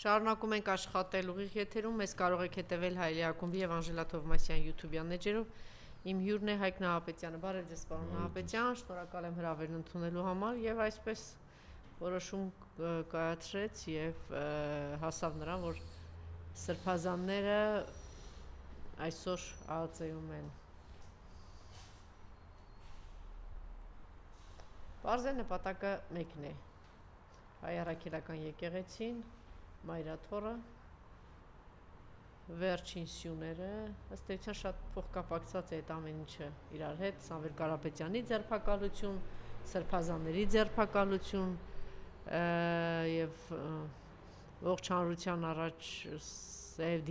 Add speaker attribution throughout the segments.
Speaker 1: Շարունակում ենք աշխատել ուղիղ եթերում, մեզ կարող եք հետևել Հայելի ակումբի եւ Անժելա Թովմասյան YouTube-յան էջերով։ Իմ հյուրն է Հայկ Նահապետյանը, բարև ձեզ պարոն Նահապետյան, շնորհակալ եմ հրավերն ընդունելու համար եւ այսպես որոշում կայացրեց եւ հասավ նրան, որ սրբազանները այսօր ԱԱԾ-ում են։ Պարզ է նպատակը մեկն է։ Հայ առաքելական եկեղեցին, Մայրաթորը, վերջին սյուները, ըստ էության շատ փոխկապակցված է այդ ամեն ինչը իրար հետ, Սամվել Կարապետյանի ձերբակալություն, սրբազանների ձերբակալություն եւ ողջ հանրության առաջ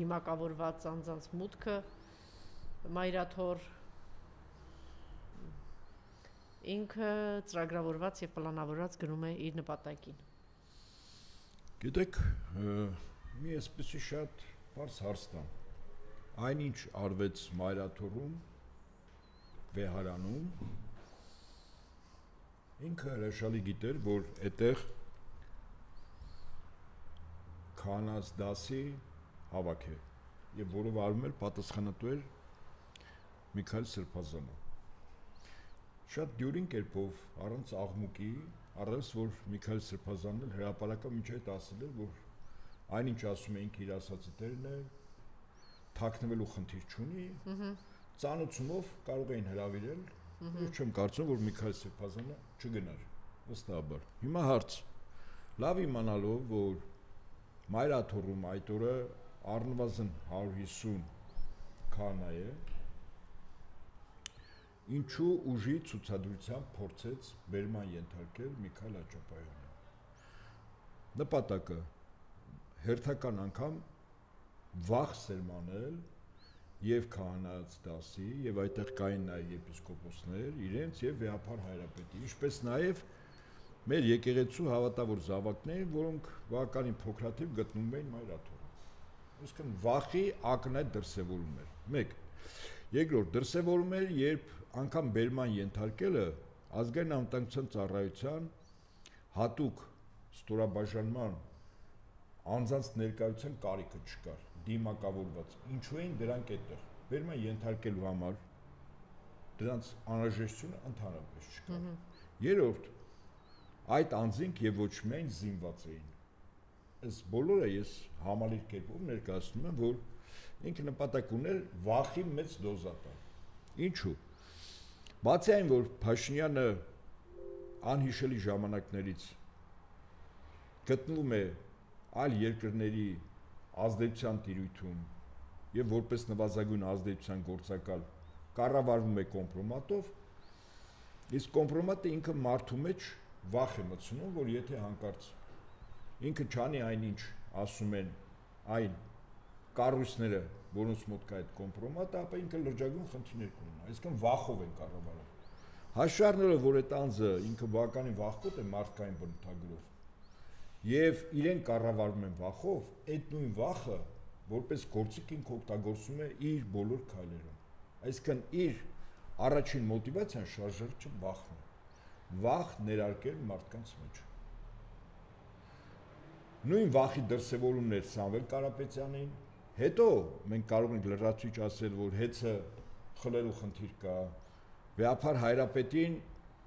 Speaker 1: դիմակավորված անձանց մուտքը Մայրաթոր ինքը ծրագրավորված եւ պլանավորված գնում է իր նպատակին։
Speaker 2: Գիտեք, մի այսպեսի շատ բարձ հարց տամ։ Այնինչ արվեց Մայրաթորում, Վեհարանում, ինքը հրաշալի գիտեր, որ այդտեղ քահանաց դասի հավաք է, եւ որով արվում էր պատասխանատու էր Միքայել Սրբազանը։ Շատ դյուրին կերպով, առանց աղմուկի, առանց որ Միքայել Սրբազանն հրապարակա միջի հետ ասել էր, որ այնինչ ասում էինք իր ասածի տերն է, թաքնվելու խնդիր չունի, ծանոթումով կարող էին հրավիրել, ես չեմ կարծում, որ Միքայել Սրբազանը չգնար, վստահաբար։ Հիմա հարց, լավ իմանալով, որ Մայրաթորում այդ օրը առնվազն 150 քահանա է, ինչու ուժի ցուցադրությամբ փորձեց բերման ենթարկել Միքայել Աջապայանը։ Նպատակը հերթական անգամ վախ սերմանել եւ քահանաց դասի եւ այդտեղ կային նաեւ եպիսկոպոսներ իրենց եւ Վեհափար Հայրապետի, ինչպես նաեւ մեր եկեղեցու հավատավոր զավակներ, որոնք բավականին փոքրաթիվ գտնվում էին Մայրաթորում։ Այսինքն վախի ակնհայտ դրսևորում էր։ 1. Երկրորդ դրսևորում էր, երբ անգամ բերման ենթարկելը ազգային անվտանգության ծառայության հատուկ ստորաբաժանման անձանց ներկայության կարիքը չկար, դիմակավորված։ Ինչու էին դրանք այդտեղ։ Բերման ենթարկելու համար դրանց անհրաժեշտությունը ընդհանրապես չկար։ Երրորդ, այդ անձինք եւ ոչ միայն զինված էին։ Այս բոլորը ես համալիր կերպով ներկայացնում եմ, որ ինքը նպատակ ուներ վախի մեծ դոզա տալ։ Ինչու՞։ Բացի այն, որ Փաշինյանը անհիշելի ժամանակներից գտնվում է այլ երկրների ազդեցության տիրույթում եւ որպես նվազագույն ազդեցության գործակալ կառավարվում է կոմպրոմատով, իսկ կոմպրոմատը ինքը մարդու մեջ վախ է մտցնում, որ եթե հանկարծ ինքը չանի այնինչ ասում են այն կառույցները, որոնց մոտ կա այդ կոմպրոմատը, ապա ինքը լրջագույն խնդիրներ կունենա, այսինքն վախով են կառավարում։ Հաշվառնելով, որ այդ անձը ինքը բավականին վախկոտ է մարդկային բնութագրով, եւ իրեն կառավարում են վախով, այդ նույն վախը որպես գործիք ինքը օգտագործում է իր բոլոր քայլերում։ Այսինքն իր առաջին մոտիվացիան շարժիչը վախն է։ Վախ ներարկել մարդկանց մեջ։ Նույն վախի դրսևորումն էր Սամվել Կարապետյանին, հետո մենք կարող ենք լրացուցիչ ասել, որ հեծը խլելու խնդիր կա, Վեհափար Հայրապետին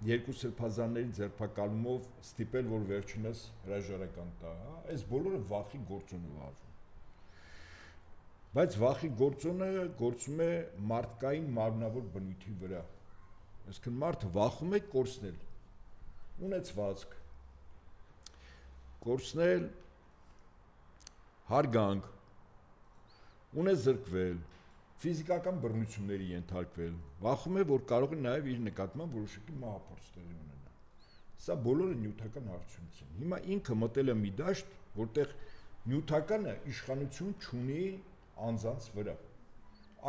Speaker 2: երկու սրբազանների ձերբակալումով ստիպել, որ վերջինս հրաժարական տա, այս բոլորը վախի գործոնով արվում։ Բայց վախի գործոնը գործում է մարդկային մարմնավոր բնույթի վրա։ Այսինքն մարդը վախում է կորցնել ունեցվածք, կորցնել հարգանք, ունեզրկվել, ֆիզիկական բռնությունների ենթարկվել, վախում է, որ կարող է նաև իր նկատմամբ որոշակի մահապործ տեղի ունենա։ Սա բոլորը նյութական հարցությունից են։ Հիմա ինքը մտել է մի դաշտ, որտեղ նյութականը իշխանություն չունի անձանց վրա։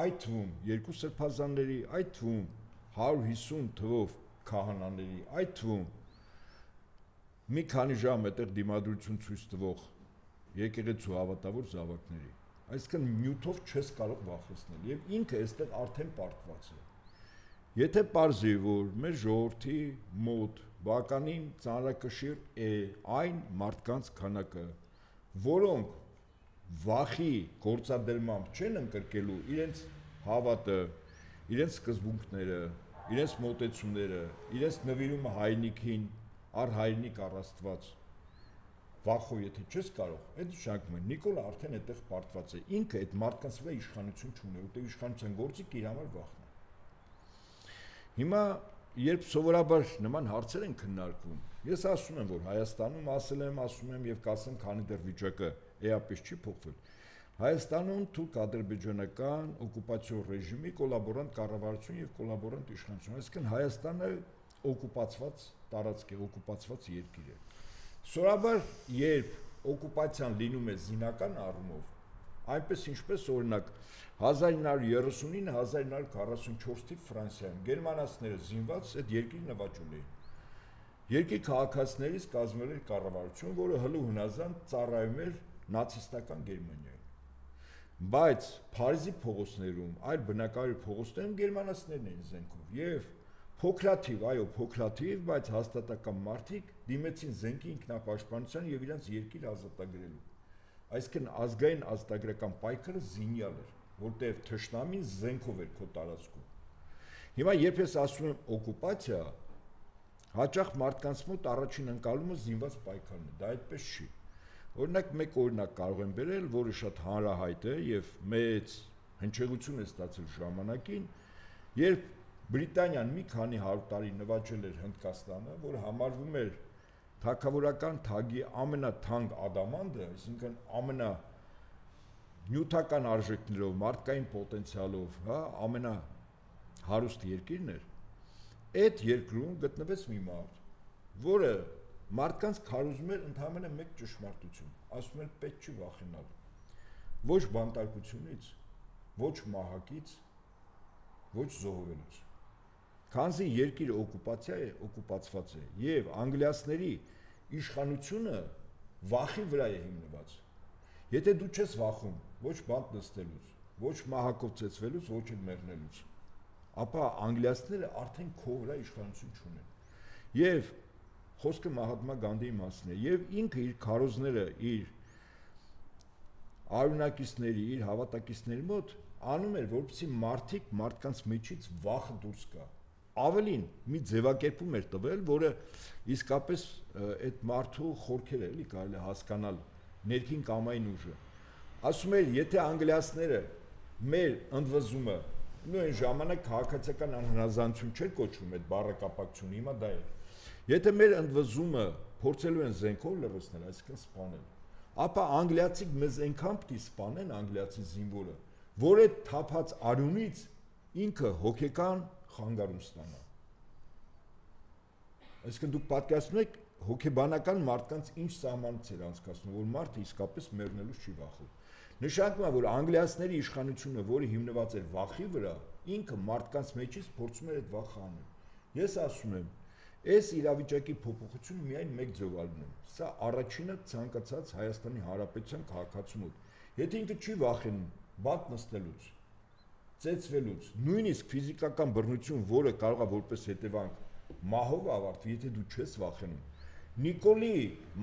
Speaker 2: Այդ թվում երկու սրբազանների, այդ թվում 150 թվով քահանաների, այդ թվում մի քանի ժամ այդտեղ դիմադրություն ցույց տվող եկեղեցու հավատավոր զավակների։ Այսինքն նյութով չես կարող վախեցնել եւ ինքը այստեղ արդեն պարտված է։ Եթե պարզի, որ մեր ժողովրդի մոտ բականին ծանրակշիռ է այն մարդկանց քանակը, որոնք վախի գործադրմամբ չեն ընկրկելու իրենց հավատը, իրենց սկզբունքները, իրենց մոտեցումները, իրենց նվիրումը հայրենիքին, առ հայրենիք առ Աստված, վախով եթե չես կարող, այդ նշանակում է Նիկոլը արդեն այդտեղ պարտված է, ինքը այդ մարդկանց վրա իշխանություն չունի, որտեղ իշխանության գործիքը իր համար վախն է։ Հիմա երբ սովորաբար նման հարցեր են քննարկվում, ես ասում եմ, որ Հայաստանում ասում եմ եւ կասեմ, քանի դեռ վիճակը էապես չի փոխվել, Հայաստանում թուրք-ադրբեջանական օկուպացիոն ռեժիմի կոլաբորանտ կառավարություն եւ կոլաբորանտ իշխանություն, այսինքն Հայաստանը օկուպացված տարածք է, օկուպացված երկիր է։ Սովորաբար, երբ օկուպացիան լինում է զինական առումով, այնպես ինչպես օրինակ 1939-1944 թիվ Ֆրանսիայում գերմանացիները զինված այդ երկրի նվաճում էին։ Երկրի քաղաքացիներից կազմել էր կառավարություն, որը հլու հնազանդ ծառայում էր նացիստական Գերմանիային։ Բայց Փարիզի փողոցներում, այլ բնակարար փողոցներում գերմանացիներն էին զենքով եւ փոքրաթիվ, այո, փոքրաթիվ, բայց հաստատական մարդիկ դիմեցին զենքի ինքնապաշտպանության եւ իրենց երկիր ազատագրելու։ Այսինքն ազգային ազատագրական պայքարը զինյալ էր, որտեղ թշնամին զենքով էր քո տարածքում։ Հիմա երբ ես ասում եմ օկուպացիա, հաճախ մարդկանց մոտ առաջին ընկալումը զինված պայքարն է, դա այդպես չի։ Օրինակ մեկ օրինակ կարող եմ բերել, որը շատ հանրահայտ է եւ մեծ հնչեղություն է ստացել ժամանակին, երբ Բրիտանիան մի քանի 100 տարի նվաճել էր Հնդկաստանը, որը համարվում էր թագավորական թագի ամենաթանկ ադամանդը, այսինքն ամենանյութական արժեքներով, մարդկային պոտենցիալով, հա, ամենահարուստ երկիրն էր։ Այդ երկրում գտնվեց մի մարդ, որը մարդկանց քարոզում էր ընդհանրապես մեկ ճշմարտություն, ասում էր պետք չի վախենալ ոչ բանտարկությունից, ոչ մահակից, ոչ զոհվելուց։ Քանզի երկիրը օկուպացիա է, օկուպացված է, եւ անգլիացիների իշխանությունը վախի վրա է հիմնված։ Եթե դու չես վախում ոչ բանտ նստելուց, ոչ մահակով ծեծվելուց, ոչ էլ մեռնելուց, ապա անգլիացիները արդեն քո վրա իշխանություն չունեն։ Եվ խոսքը Մահատմա Գանդիի մասին է, եւ ինքը իր քարոզները իր արյունակիցների, իր հավատակիցների մոտ անում էր, որպեսզի մարդկանց մեջից վախը դուրս գա։ Ավելին մի ձևակերպում էր տվել, որը իսկապես այդ մարդու խորքերը էլի կարելի է հասկանալ ներքին կամային ուժը։ Ասում էր, եթե անգլիացիները մեր ընդվզումը, նույն ժամանակ քաղաքացիական անհնազանդություն չէր կոչվում այդ բառակապակցությունը, հիմա դա է։ Եթե մեր ընդվզումը փորձելու են զենքով լրացնել, այսինքն սպանել, ապա անգլիացիք մեզ այնքան պիտի սպանեն անգլիացի զինվորը, որ այդ թափած արյունից ինքը հոգեկան խանգարում ստանա։ Այսինքն դուք պատկերացնում եք հոգեբանական մարդկանց ինչ սահմանից էր անցկացնում, որ մարդը իսկապես մեռնելուց չի վախում։ Նշանակում է, որ անգլիացիների իշխանությունը, որը հիմնված էր վախի վրա, ինքը մարդկանց մեջից փորձում էր այդ վախը անել։ Ես ասում եմ, այս իրավիճակի փոփոխությունը միայն մեկ ձևով լինում։ Սա առաջինը ցանկացած Հայաստանի Հանրապետության քաղաքացու մոտ։ Եթե ինքը չի վախենում բանտ նստելուց, ծեծվելուց, նույնիսկ ֆիզիկական բռնություն, որը կարող է որպես հետևանք մահով ավարտվի, եթե դու չես վախենում, Նիկոլի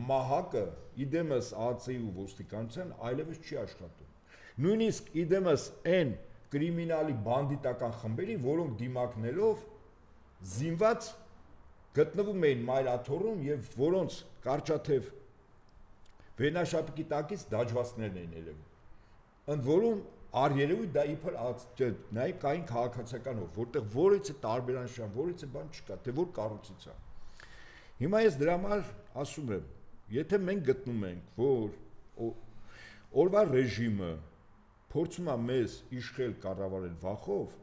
Speaker 2: մահակը իդեմս ԱԱՑ-ի ու ոստիկանության այլևս չի աշխատում։ Նույնիսկ իդեմս այն կրիմինալի բանդիտական խմբերի, որոնք դիմակներով զինված գտնվում էին մայրաթոռում եւ որոնց կարճաթև վերնաշապիկի տակից դաջվածներն էին երևում։ Ընդ որում արերևույթ դա իբր նայ կային քաղաքացիական հող, որտեղ որից է տարբերանշան, որից է բան չկա, թե որ կառույցից է։ Հիմա ես դրա համար ասում եմ, եթե մենք գտնում ենք, որ օրվա ռեժիմը փորձում է մեզ իշխել կառավարել վախով,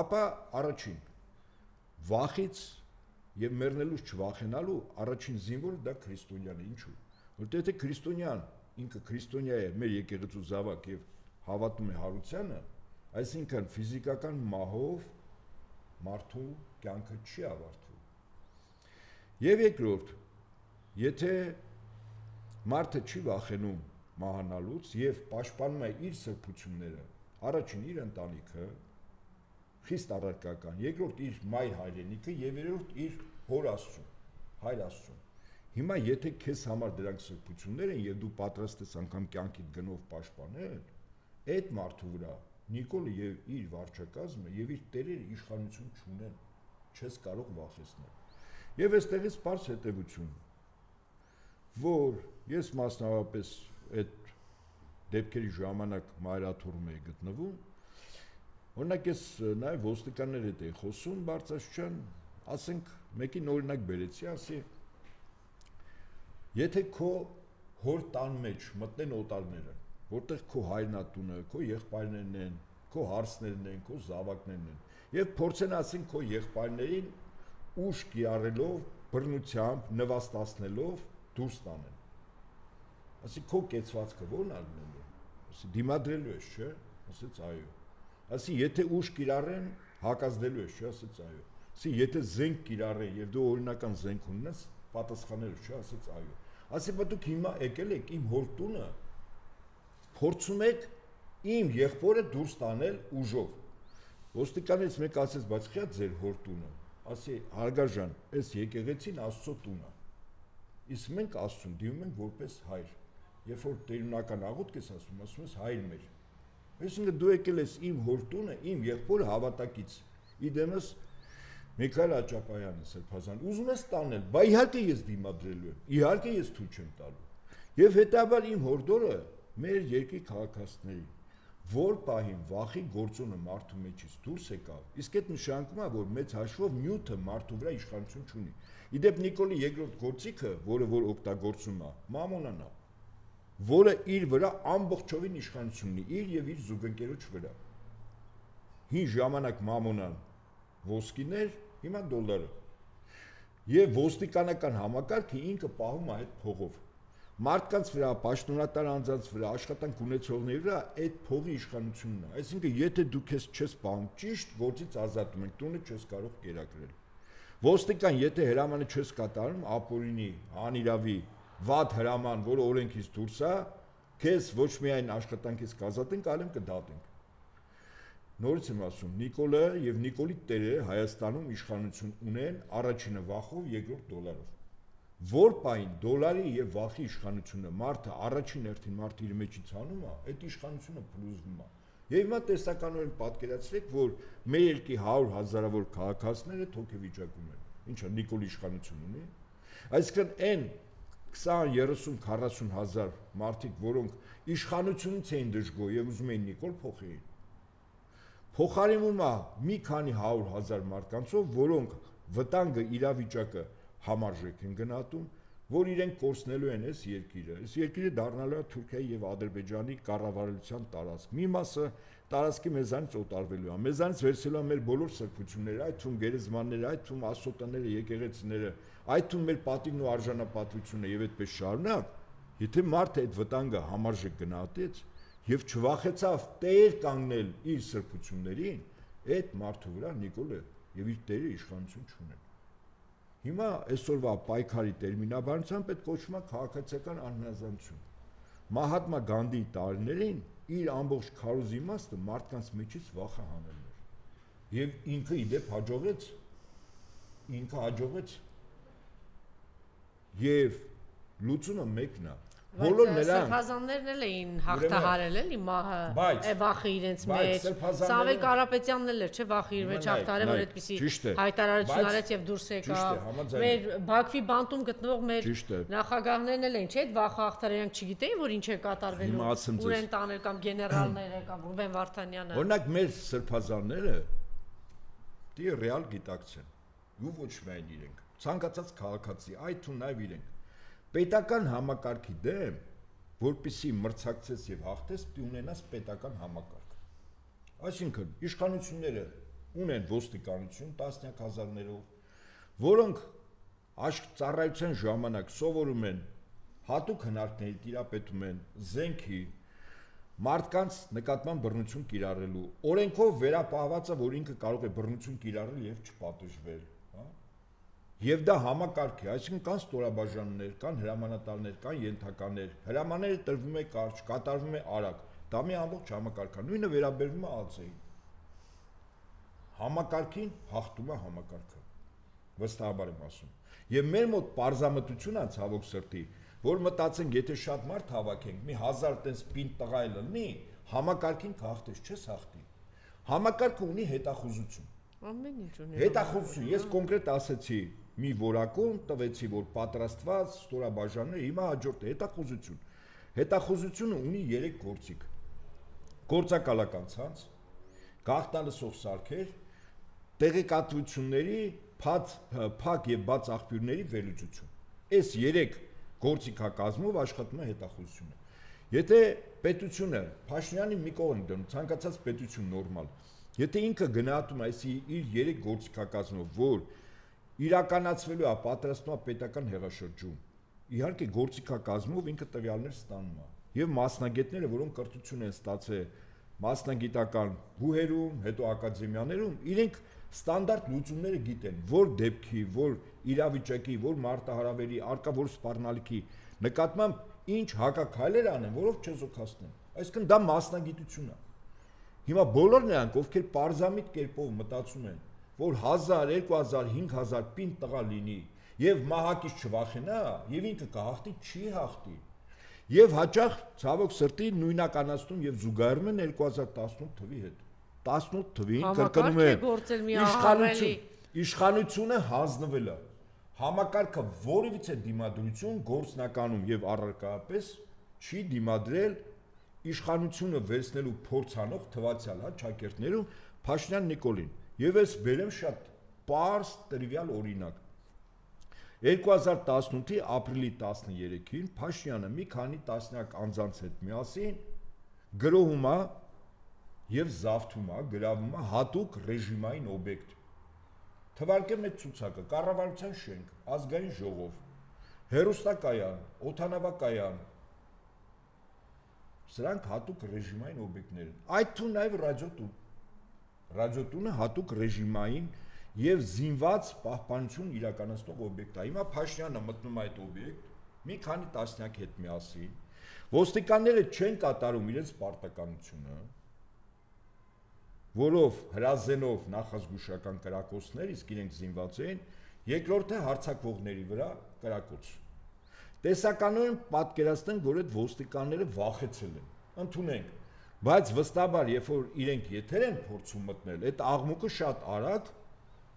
Speaker 2: ապա առաջին վախից եւ մեռնելուց չվախենալու առաջին զինվորը դա քրիստոնյան է, ինչու՞։ Որտեղ եթե քրիստոնյան ինքը քրիստոնյա է, մեր եկեղեցու զավակ եւ հավատում է հարությանը, այսինքն ֆիզիկական մահով մարդու կյանքը չի ավարտվում։ Եվ երկրորդ, եթե մարդը չի վախենում մահանալուց եւ պաշտպանում է իր սրբությունները, առաջին իր ընտանիքը, խիստ առարկական, երկրորդ իր մայր հայրենիքը եւ երրորդ իր հոր Աստծուն, հայր Աստծուն։ Հիմա եթե քեզ համար դրանք սրբություններ են եւ դու պատրաստ ես անգամ կյանքիդ գնով պաշտպանել, այդ մարդու վրա Նիկոլը եւ իր վարչակազմը եւ իր տերերը իշխանություն չունեն, չես կարող վախեցնել։ Եվ այստեղից բարձ հետևություն, որ ես մասնավորապես այդ դեպքերի ժամանակ մայրաթորում էի գտնվում, օրինակ ես նաեւ ոստիկանների հետ էի խոսում Բարձրաշրջան, ասենք մեկին օրինակ բերեցի, ասի եթե քո հոր տան մեջ մտնեն օտարները, որտեղ քո հայրենատունը, քո եղբայրներն են, քո հարսներն են, քո զավակներն են, եւ փորձեն ասեն քո եղբայրներին ուժ կիրառելով, բռնությամբ, նվաստացնելով դուրս տանեն։ Ասի քո կեցվածքը ո՞րն է լինելու։ Ասի դիմադրելու ես, չէ՞։ Ասեց այո։ Ասի եթե ուժ կիրառեն, հակազդելու ես, չէ՞։ Ասեց այո։ Ասի եթե զենք կիրառեն եւ դու օրինական զենք ունես, պատասխանելու, չէ՞։ Ասեց այո։ Ասի բա դուք հիմա եկել եք իմ հոր տունը, փորձում եք իմ եղբորը դուրս տանել ուժով։ Ոստիկանից մեկ ասեց, բայց խիա ձեր հոր տունը։ Ասի հարգարժան, այս եկեղեցին Աստծո տունը։ Իսկ մենք Աստծուն դիմում ենք որպես հայր։ Երբ որ տերունական աղոթք ես ասում ես հայր մեր։ Այսինքն դու եկել ես իմ հոր տունը, իմ եղբորը հավատակից։ Իդեմս Միքայել Աճապայանը Սրբազան ուզում ես տանել, բա իհարկե ես դիմադրելու եմ, իհարկե ես թույլ չեմ տալու։ Եվ հետաբար իմ հորդորը մեր երկրի քաղաքացիների, որ պահին վախի գործոնը մարդու մեջից դուրս եկավ, իսկ այդ նշանակում է, որ մեծ հաշվով նյութը մարդու վրա իշխանություն չունի։ Իդեպ Նիկոլի երկրորդ գործիքը, որ օգտագործում է, մամոնան է, որը իր վրա ամբողջովին իշխանություն ունի, իր եւ իր զուգընկերոջ վրա։ Հին ժամանակ մամոնան ոսկիներ, հիմա դոլարը։ Եվ ոստիկանական համակարգը ինքը պահում է այդ փողով։ Մարդկանց վրա, պաշտոնատար անձանց վրա, աշխատանք ունեցողների վրա այդ փողի իշխանությունն է։ Այսինքն եթե դու քեզ չես պահում ճիշտ, գործից ազատում են, տունը չես կարող կերակրել։ Ոստիկան եթե հրամանը չես կատարում, ապօրինի, անիրավի, վատ հրաման, որը օրենքից դուրս է, քեզ ոչ միայն աշխատանքից կազատենք, այլև կդատենք։ Նորից եմ ասում, Նիկոլը եւ Նիկոլի տերերը Հայաստանում իշխանություն ունեն առաջինը վախով, երկրորդ դոլարով։ Որ պայն դոլարի եւ վախի իշխանությունը մարդը առաջին հերթին մարդը իր մեջից անում է, այդ իշխանությունը փլուզվում է։ Եվ հիմա տեսականորեն պատկերացրեք, որ մեր երկրի 100,000-ավոր քաղաքացիները թոքեվիճակում են։ Ինչա Նիկոլի իշխանություն ունի։ Այսինքն այն 20, 30, 40 հազար մարդիկ, որոնք իշխանությունից էին դժգոհ եւ ուզում էին Նիկոլ փոխեին, փոխարինվում է մի քանի 100,000 մարդկանցով, որոնք վտանգը իրավիճակը համարժեք են գնահատում, որ իրենք կորցնելու են այս երկիրը։ Այս երկիրը դառնալու է Թուրքիայի եւ Ադրբեջանի կառավարության տարածք։ Մի մասը տարածքի մեզանից օտարվելու է, մեզանից վերցելու է մեր բոլոր սրբությունները, այդ թվում գերեզմանները, այդ թվում աստոտաները, եկեղեցիները, այդ թվում մեր պատիվն ու արժանապատվությունը եւ այդպես շարունակ։ Եթե մարդը այդ վտանգը համարժեք գնահատեց եւ չվախեցավ տեր կանգնել իր սրբություններին, այդ մարդու վրա Նիկոլը եւ իր տերը իշխանություն չունեն։ Հիմա այսօրվա պայքարի տերմինաբանությամբ այդ կոչվում է քաղաքացիական անհնազանդություն։ Մահատմա Գանդիի տարիներին իր ամբողջ քարոզի իմաստը մարդկանց մեջից վախը հանելն էր։ Եվ ինքը իդեպ հաջողեց։ Եվ լուծումը մեկն է։ Բոլոր նրանք
Speaker 1: սրբազաններն էլ էին հաղթահարել էլի մահը, վախը իրենց մեջ։ Սամվել Կարապետյանն էլ էր, չէ՞, վախը իր մեջ հաղթահարել, որ այդպիսի հայտարարություն արեց եւ դուրս եկավ։ Մեր Բաքվի բանտում գտնվող մեր նախագահներն էլ էին, չէ՞, այդ վախը հաղթահարել, չգիտեին, որ ինչ է կատարվելու, ուր են տանել կամ գեներալները կամ Ռուբեն Վարդանյանը։
Speaker 2: Օրինակ մեր սրբազանները դի ռեալ գիտակցեն։ Ու ոչ միայն իրենք, ցանկացած քաղաքացի, այդ ու նաեւ իրենք պետական համակարգի դեմ, որպեսի մրցակցես եւ հաղթես, պիտի ունենաս պետական համակարգ։ Այսինքն, իշխանությունները ունեն ոստիկանություն տասնյակ հազարներով, որոնք ծառայության ժամանակ սովորում են հատուկ հնարքների տիրապետում են զենքի, մարդկանց նկատմամբ բռնություն կիրառելու, օրենքով վերապահված է, որ ինքը կարող է բռնություն կիրառել եւ չպատժվել։ Եվ դա համակարգ է, այսինքն կան ստորաբաժանումներ, կան հրամանատարներ, կան ենթականներ, հրամանները տրվում է կարճ, կատարվում է արագ, դա մի ամբողջ համակարգ է, նույնը վերաբերվում է ԱԾ-ին։ Համակարգին հաղթում է համակարգը։ վստահաբար եմ ասում։ Եվ մեր մոտ պարզամտություն է ցավոք սրտի, որ մտածենք, եթե շատ մարդ հավաքենք, մի 1000 տես պինդ տղա լինի, համակարգին կհաղթես, չես հաղթի։ Համակարգը ունի հետախուզություն։
Speaker 1: Ամեն ինչ ունի։
Speaker 2: Հետախուզություն, ես կոնկրետ ասեցի, մի որակում տվեցի, որ պատրաստված ստորաբաժաններ, հիմա հաջորդ հետախուզություն։ Հետախուզությունը ունի 3 գործիք։ Գործակալական ցանց, գաղտնալսող սարքեր, տեղեկատվությունների փակ եւ բաց աղբյուրների վերլուծություն։ Այս 3 գործիքակազմով աշխատում է հետախուզությունը։ Եթե պետությունը Փաշինյանի մի կողմ դնում, ցանկացած պետություն նորմալ, եթե ինքը գնահատում է իր 3 գործիքակազմով, որ իրականացվելու է պատրաստվում է պետական հեղաշրջում, իհարկե գործիքակազմով ինքը տվյալներ ստանում է։ Եվ մասնագետները, որոնք կրթություն են ստացել մասնագիտական բուհերում, հետո ակադեմիաներում, իրենք ստանդարտ լուծումները գիտեն, որ դեպքի, որ իրավիճակի, որ մարտահրավերի, արկա որ սպառնալիքի նկատմամբ ինչ հակաքայլեր անեն, որով չեզոքացնեն։ Այսինքն դա մասնագիտություն է։ Հիմա բոլոր նրանք, ովքեր պարզամիտ կերպով մտածում են, որ 1000, 2000, 5000 պինդ տղա լինի եւ մահակից չվախենա, եւ ինքը կհաղթի, չի հաղթի։ Եվ հաճախ ցավոք սրտի նույնականացնում եւ զուգահեռում են 2018 թվի հետ։ 18 թվին կրկնում է իշխանությունը հանձնվել է։ Համակարգը որևիցե դիմադրություն գործնականում եւ առարկայապես չի դիմադրել իշխանությունը վերցնելու փորձանող թվացial ճակերտներում Փաշինյան Նիկոլին։ Եվ ես բերեմ շատ պարզ տրիվիալ օրինակ։ 2018-ի ապրիլի 13-ին Փաշինյանը մի քանի տասնյակ անձանց հետ միասին գրոհում է եւ զավթում է, գրավում է հատուկ ռեժիմային օբյեկտ։ Թվարկեմ այդ ցուցակը՝ կառավարության շենք, ազգային ժողով, հերոստակայան, օդանավակայան։ Սրանք հատուկ ռեժիմային օբյեկտներ են։ Այդ թվում նաեւ ռադիոտուն։ Ռադիոտունը հատուկ ռեժիմային եւ զինված պահպանություն իրականացնող օբյեկտ է։ Հիմա Փաշինյանը մտնում է այդ օբյեկտ, մի քանի տասնյակ հետ միասին, ոստիկանները չեն կատարում իրենց պարտականությունը, որով հրազենով նախազգուշական կրակոցներ, իսկ իրենք զինված էին, երկրորդը հարձակվողների վրա կրակոց։ Տեսականորեն պատկերացնենք, որ այդ ոստիկանները վախեցել են, ընդունենք, բայց վստահաբար, երբ որ իրենք եթեր են փորձում մտնել, այդ աղմուկը շատ արագ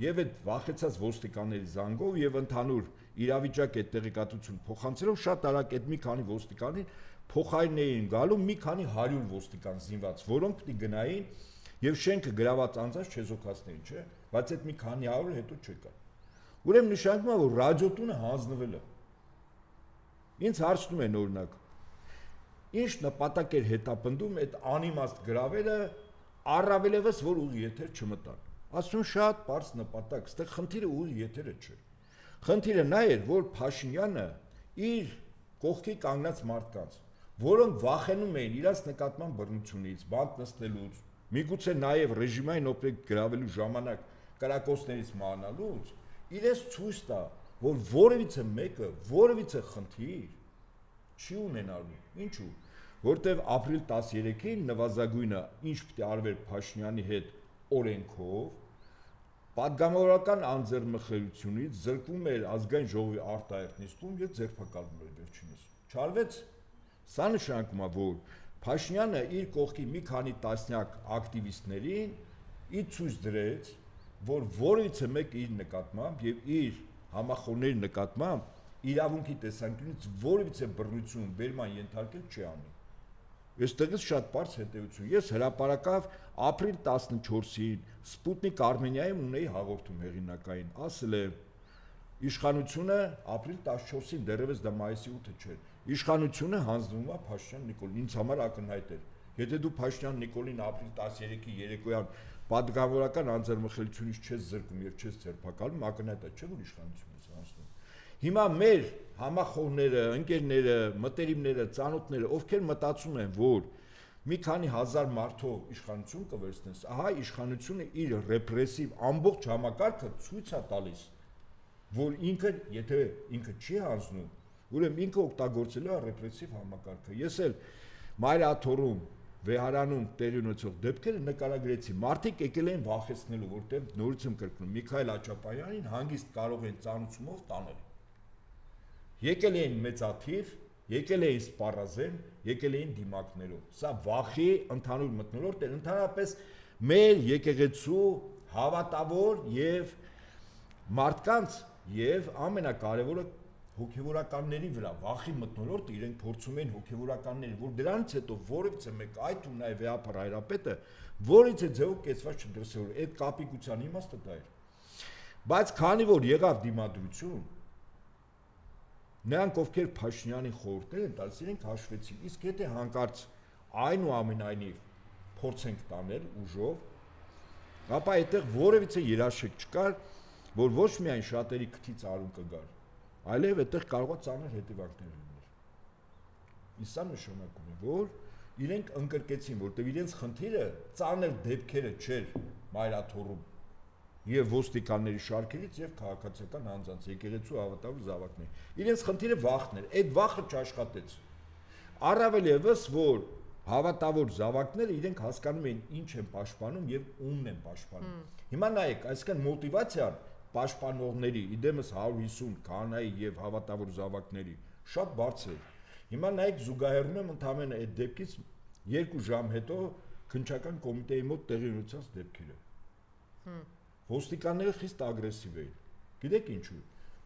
Speaker 2: եւ այդ վախեցած ոստիկանների զանգով եւ ընդհանուր իրավիճակ այդ տեղեկատվություն փոխանցելով շատ արագ այդ մի քանի ոստիկանին փոխարիներին գալու մի քանի 100 ոստիկան զինված, որոնք պիտի գնային եւ շենքը գրաված անձանց չեզոքացնեին, չէ՞, բայց այդ մի քանի 100-ը հետո չեկա։ Ուրեմն նշանակում է, որ ռադիոտունը հանձնվել է։ Ինձ հարցնում են օրինակ, ինչ նպատակ էր հետապնդում այդ անիմաստ գրավելը առավելևս որ ուղի եթեր չմտան։ Ասում շատ բարձ նպատակ, այստեղ խնդիրը ուղի եթերը չէ։ Խնդիրը նա էր, որ Փաշինյանը իր կողքի կանգնած մարդկանց, որոնք վախենում էին իրաց նկատմամբ բռնությունից, բանտ նստելուց, միգուցե նաև ռեժիմային օբյեկտ գրավելու ժամանակ կրակոցներից մահանալուց, իրենց ցույց տա, որ որևիցե մեկը, որևիցե խնդիր չի ունենալու։ Ինչու՞։ Որտեվ ապրիլ 13-ին նվազագույնը ինչ պիտի արվեր Փաշինյանի հետ օրենքով, պատգամավորական անձեռնմխելիությունից զրկվում էր ազգային ժողովի արտահերթ նիստում եւ ձերբակալվում էր վերջինս։ Չարվեց։ Սա նշանակում է, որ Փաշինյանը իր կողքի մի քանի տասնյակ ակտիվիստներին ի ցույց դրեց, որ որևիցե մեկ իր նկատմամբ եւ իր համախոհների նկատմամբ իրավունքի տեսանկյունից որևիցե բռնություն վերման ենթարկել չի անի։ Այստեղից շատ բարձ հետեւություն։ Ես հրապարակավ ապրիլ 14-ին Սպուտնիկ Արմենիայում ունեի հաղորդում հեղինակային, ասել եմ իշխանությունը ապրիլ 14-ին դեռևս դա մայիսի 8-ը չէր։ Իշխանությունը հանձնվում է Փաշինյան Նիկոլին, ինձ համար ակնհայտ էր։ Եթե դու Փաշինյան Նիկոլին ապրիլ 13-ի երեկոյան պատգամավորական անձեռնմխելիությունից չես զրկում եւ չես ձերբակալում, ակնհայտ է, չէ՞ որ իշխանությունն է հանձնում։ Հիմա մեր համախոհները, ընկերները, մտերիմները, ծանոթները, ովքեր մտածում են, որ մի քանի հազար մարդով իշխանություն կվերցնես, ահա իշխանությունը իր ռեպրեսիվ ամբողջ համակարգը ցույց է տալիս, որ ինքը, եթե ինքը չի հանձնում, ուրեմն ինքը օգտագործելու է ռեպրեսիվ համակարգը։ Ես էլ Մայր աթոռում վեհարանում տեղի ունեցող դեպքերը նկարագրեցի։ Մարդիկ եկել են վախեցնելու, որտեղ նորից եմ կրկնում, Միքայել Աչապայանին հանգիստ կարող են ծանուցումով տանել։ Եկել էին մեծաթիվ, եկել էին սպառազեն, եկել էին դիմակներով։ Սա վախի ընդհանուր մթնոլորտ է, ընդհանրապես մեր եկեղեցու հավատավոր եւ մարդկանց եւ ամենակարևորը հոգևորականների վրա վախի մթնոլորտը իրենք փորձում են հոգևորականների, որ դրանից հետո որևիցե մեկ այդ ու նաև Վեհապար Հայրապետը որից է ձևով կեցված չդրսևոր, այդ կապիկության իմաստը դա էր։ Բայց քանի որ եղավ դիմադրություն, նրանք ովքեր Փաշինյանին խորհուրդներ են տալիս, իրենք հաշվեցին, իսկ եթե հանկարծ այնուամենայնիվ փորձենք տանել ուժով, ապա այդտեղ որևիցե երաշխիք չկար, որ ոչ միայն շատերի քթից արուն կգար, այլև այդտեղ կարող է ծանր հետևանքներ լինել։ Իսկ սա նշանակում է, որ իրենք ընկրկեցին, որտեղ իրենց խնդիրը ծանր դեպքերը չէր մայրաթոռում եւ ոստիկանների շարքերից եւ քաղաքացիական անձանց եկեղեցու հավատավոր զավակներ։ Իրենց խնդիրը վախն էր, այդ վախը չաշխատեց։ Առավել եւս, որ հավատավոր զավակները իրենք հասկանում էին ինչ են պաշտպանում եւ ումն են պաշտպանում։ Հիմա նայեք, այսինքն մոտիվացիան պաշտպանողների, իդեմս 150 քահանայի եւ հավատավոր զավակների շատ բարձր է։ Հիմա նայեք զուգահեռում եմ ընդհանրապես այդ դեպքից 2 ժամ հետո քննչական կոմիտեի մոտ տեղի ունեցած դեպքերը։ Ոստիկանները խիստ ագրեսիվ էին։ Գիտեք ինչու՞։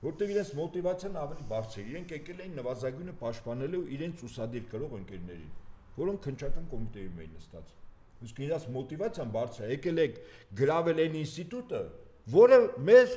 Speaker 2: Որտեղ իրենց մոտիվացիան ավելի բարձր էր։ Իրենք եկել էին նվազագույնը պաշտպանելու իրենց ուսադիր կրող ընկերներին, որոնք քննչական կոմիտեում էին նստած։ Իսկ իրենց մոտիվացիան բարձր է։ Եկել եք գրավել այն ինստիտուտը, որը մեր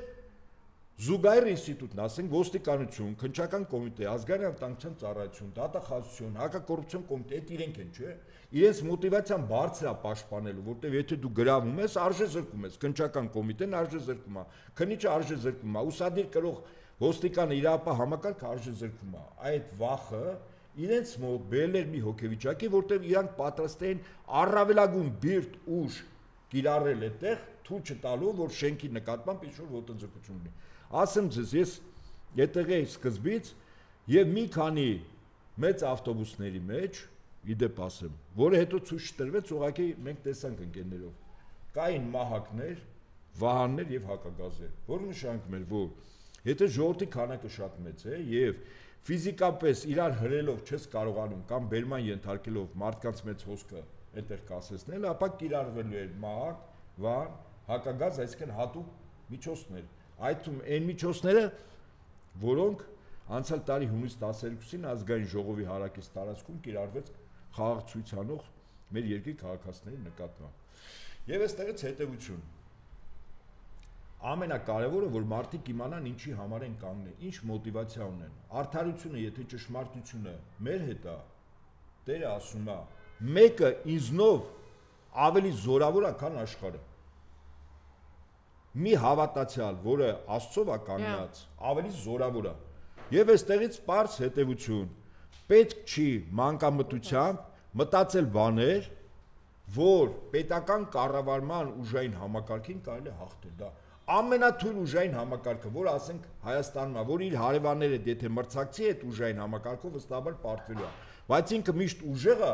Speaker 2: զուգահեռ ինստիտուտն, ասենք ոստիկանություն, քննչական կոմիտե, ազգային անվտանգության ծառայություն, դատախազություն, հակակոռուպցիոն կոմիտե, այդ իրենք են, չէ՞։ Իրենց մոտիվացիան բարձր է պաշտպանելու, որտեղ եթե դու գրավում ես, արժե զրկում ես, քննչական կոմիտեն արժե զրկում է, քննիչը արժե զրկում է, ուսադիր կրող ոստիկանը իրապահ համակարգը արժե զրկում է։ Այդ վախը իրենց մոտ բերել էր մի հոգեվիճակի, որտեղ իրանք պատրաստ էին առավելագույն բիրտ ուժ կիրառել այդտեղ, թույլ չտալու, որ շենքի նկատմամբ ինչ-որ ոտնձգություն լինի։ Ասեմ ձեզ, ես այդտեղ էի սկզբից եւ մի քանի մեծ ավտոբուսների մեջ, իդեպ ասեմ, որը հետո ցույց չտրվեց, ուղղակի մենք տեսանք ընկերներով, կային մահակներ, վահաններ եւ հակագազեր, որը նշանակում էր, որ եթե ժողովրդի քանակը շատ մեծ է եւ ֆիզիկապես իրար հրելով չես կարողանում կամ բերման ենթարկելով մարդկանց մեծ հոսքը այդտեղ կասեցնել, ապա կիրառվելու էր մահակ, վահան, հակագազ, այսինքն հատուկ միջոցներ։ Այդում այն միջոցները, որոնք անցյալ տարի հունիս 12-ին ազգային ժողովի հարակից տարածքում կիրառվեց խաղաղ ցույց անող մեր երկրի քաղաքացիների նկատմամբ։ Եվ այստեղից հետևություն։ Ամենակարևորը, որ մարդիկ իմանան ինչի համար են կանգնել, ինչ մոտիվացիա ունեն։ Արդարությունը, եթե ճշմարտությունը մեր հետ է, Տերը ասում է, մեկը ինձնով ավելի զորավոր է, քան աշխարհը։ Մի հավատացյալ, որը Աստծով է կանգնած, ավելի զորավոր է։ Եվ այստեղից պարզ հետևություն, պետք չի մանկամտությամբ մտածել բաներ, որ պետական կառավարման ուժային համակարգին կարելի է հաղթել։ Դա ամենաթույլ ուժային համակարգը, որ ասենք Հայաստանում է, որ իր հարևանները եթե մրցակցի այդ ուժային համակարգով վստահաբար պարտվելու է, բայց ինքը միշտ ուժեղ է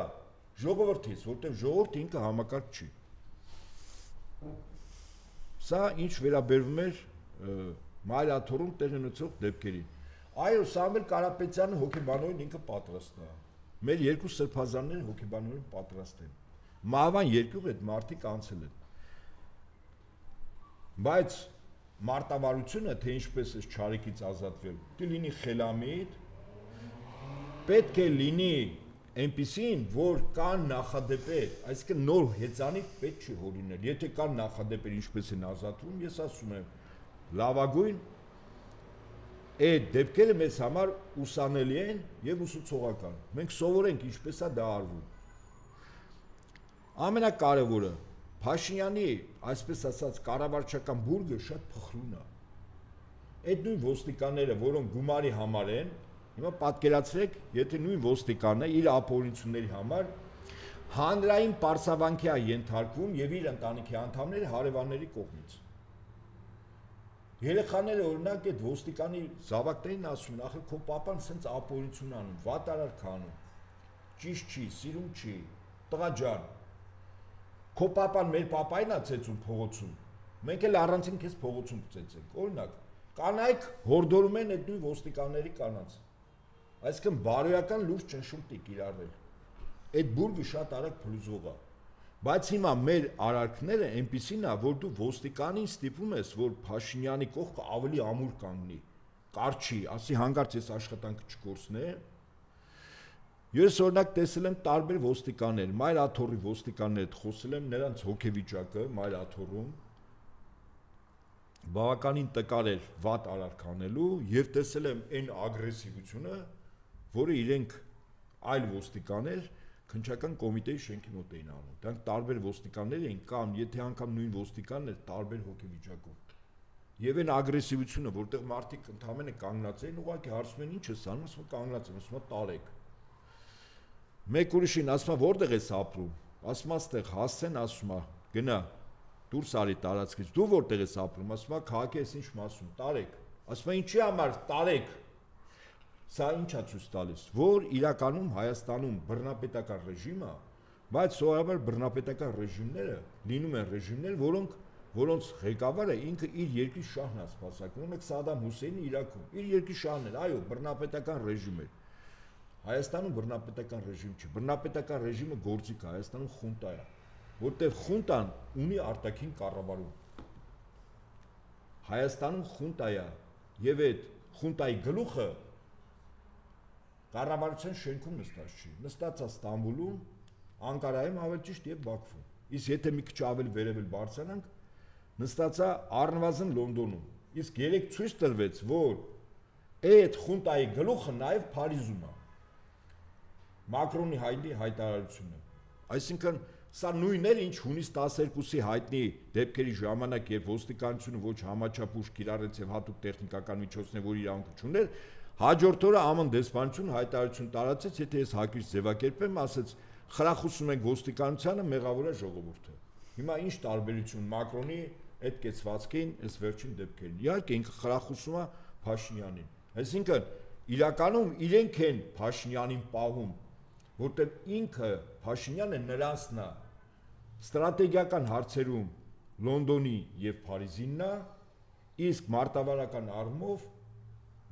Speaker 2: ժողովրդից, որտեղ ժողովուրդը ինքը համակարգ չի։ Սա ինչ վերաբերվում էր մայրաթոռում տեղի ունեցող դեպքերին։ Այո, Սամվել Կարապետյանը հոգեբանորեն ինքը պատրաստ է։ Մեր երկու սրբազանները հոգեբանորեն պատրաստ են։ Մահվան երկյուղ այդ մարդիկ անցել են։ Բայց մարտավարությունը, թե ինչպես է չարիքից ազատվել, կլինի խելամիտ, պետք է լինի այնպիսին, որ կան նախադեպեր, այսինքն նոր հեծանիվ պետք չի հորինել։ Եթե կան նախադեպեր, ինչպես են ազատվում, ես ասում եմ, լավագույն այդ դեպքերը մեզ համար ուսանելի են եւ ուսուցողական։ Մենք սովորենք ինչպես է դա արվում։ Ամենակարևորը Փաշինյանի, այսպես ասած, կառավարչական բուրգը շատ փխրուն է։ Այդ նույն ոստիկանները, որոնք գումարի համար են, հիմա պատկերացրեք, եթե նույն ոստիկանը իր ապօրինությունների համար հանրային պարսավանքի է ենթարկվում եւ իր ընտանիքի անդամները հարևանների կողմից։ Երեխաները օրինակ այդ ոստիկանի զավակներին ասում են, ախր քո պապան սենց ապօրինություն անում, վատ արար քանում, ճիշտ չի, սիրուն չի, տղա ջան, քո papan մեր papaին է ծեծում փողոցում, մենք էլ առանցին քեզ փողոցում կծեծենք, օրինակ, կանայք հորդորում են այդ նույն ոստիկանների կանանց, այսինքն բարոյական լուրջ ճնշումտիկ իրարվել, այդ բուրգը շատ արագ փլուզող է, բայց հիմա մեր արարքները այնպիսին է, որ դու ոստիկանին ստիպում ես, որ Փաշինյանի կողքը ավելի ամուր կանգնի, կարճի, ասի հանկարծ ես աշխատանքը չկորցնեմ, ես օրինակ տեսել եմ տարբեր ոստիկաններ, Մայր Աթոռի ոստիկաններ հետ խոսել եմ, նրանց հոգեվիճակը Մայր Աթոռում բավականին տկար էր վատ արարք անելու եւ տեսել եմ այն ագրեսիվությունը, որը իրենք այլ ոստիկաններ քննչական կոմիտեի շենքի մոտ էին անում։ Դրանք տարբեր ոստիկաններ էին կամ եթե անգամ նույն ոստիկանն էր տարբեր հոգեվիճակով։ Եվ այն ագրեսիվությունը, որտեղ մարդիկ ընդհանրապես կանգնած էին, ուղղակի հարցում են ինչ ես անում, ասում կանգնած եմ, ասում տարեք։ Մեկ ուրիշին ասում է որտեղ ես ապրում, ասում է այստեղ հասցեն, ասում է գնա դուրս արի տարածքից, դու որտեղ ես ապրում, ասում է քաղաքի ես ինչ մասում, տարեք, ասում է ինչի համար տարեք, սա ինչ է ցույց տալիս, որ իրականում Հայաստանում բռնապետական ռեժիմը, բայց սովորաբար բռնապետական ռեժիմները լինում են ռեժիմներ, որոնց ղեկավարը ինքը իր երկրի շահն է սպասարկում, ունեք Սադամ Հուսեյնի Իրաքում, իր երկրի շահն էր, այո, բռնապետական ռեժիմ էր։ Հայաստանում բռնապետական ռեժիմ չի, բռնապետական ռեժիմը գործիք է, Հայաստանում խունտա է, որտեղ խունտան ունի արտաքին կառավարում։ Հայաստանում խունտա է, եւ այդ խունտայի գլուխը կառավարության շենքում նստած չի, նստած է Ստամբուլում, Անկարայում ավելի ճիշտ եւ Բաքվում։ Իսկ եթե մի քիչ ավելի վերևել բարձրանանք, նստած է առնվազն Լոնդոնում։ Իսկ երեք ցույց տրվեց, որ այդ խունտայի գլուխը նաեւ Փարիզում է։ Մակրոնի հայտարարությունը։ Այսինքն սա նույնն էր, ինչ հունիս 12-ի հայտնի դեպքերի ժամանակ, երբ ոստիկանությունը ոչ համաչափ ուժ կիրառեց եւ հատուկ տեխնիկական միջոցներ, որ իրավունք չուներ, հաջորդ օրը ԱՄՆ դեսպանությունը հայտարարություն տարածեց, եթե ես հակիրճ ձևակերպեմ, ասեց խրախուսում ենք ոստիկանությանը, մեղավոր է ժողովուրդը։ Հիմա ինչ տարբերություն Մակրոնի այդ կեցվածքին, այս վերջին դեպքերին։ Իհարկե ինքը խրախուսում է Փաշինյանին։ Այսինքն իրականում իրենք են Փաշինյանին պահում, որտեղ ինքը Փաշինյանը նրանցն է ստրատեգիական հարցերում Լոնդոնի եւ Փարիզինն է, իսկ մարտավարական առումով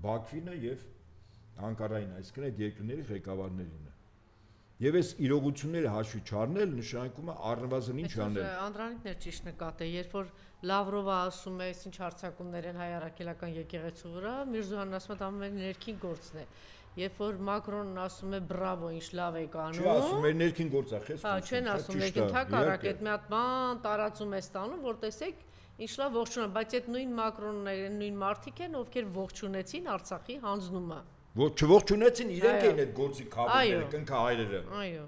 Speaker 2: Բաքվին է եւ Անկարային, այսինքն այդ երկրների ղեկավարներին է։ Եվ այս իրողությունները հաշվի չառնել նշանակում է առնվազն ինչ անել։
Speaker 1: Անդրանիկն էր ճիշտ նկատել, երբ որ Լավրովը ասում է, ինչ հարձակումներ են հայ առաքելական եկեղեցու վրա, Միրզոյանն ասում է դա ամեն ներքին գործն է։ Երբ որ Մակրոնն ասում է բրավո, ինչ լավ եք անում։
Speaker 2: Չի ասում, մեր ներքին գործ է, խես։
Speaker 1: Հա, չեն ասում, եք ընդհակառակ այդ մի հատ բան տարածում է ստանում, որ տեսեք, ինչ լավ ողջունը, բայց այդ նույն Մակրոնները, նույն մարդիկ են, ովքեր ողջունեցին Արցախի հանձնումը։
Speaker 2: Չողջունեցին իրենք են այդ գործի քավորները, կնքահայրերը։
Speaker 1: Այո։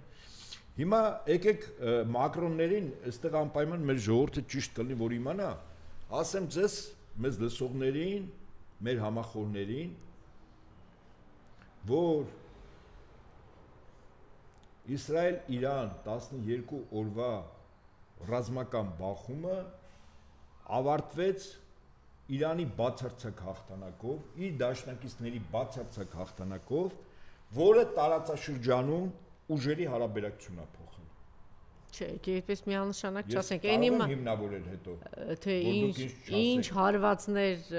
Speaker 2: Հիմա եկեք Մակրոններին, այստեղ անպայման մեր ժողովուրդը ճիշտ կլինի, որ իմանա, ասեմ ձեզ, մեզ լսողներին, մեր համախոհներին, որ Իսրայել-Իրան 12 օրվա ռազմական բախումը ավարտվեց Իրանի բացարձակ հաղթանակով, իր դաշնակիցների բացարձակ հաղթանակով, որը տարածաշրջանում ուժերի հարաբերակցությունն է փոխել։
Speaker 1: Չէ, այդպես միանշանակ չասենք,
Speaker 2: այն իմ հիմնավորել հետո։
Speaker 1: Թե ինչ հարվածներ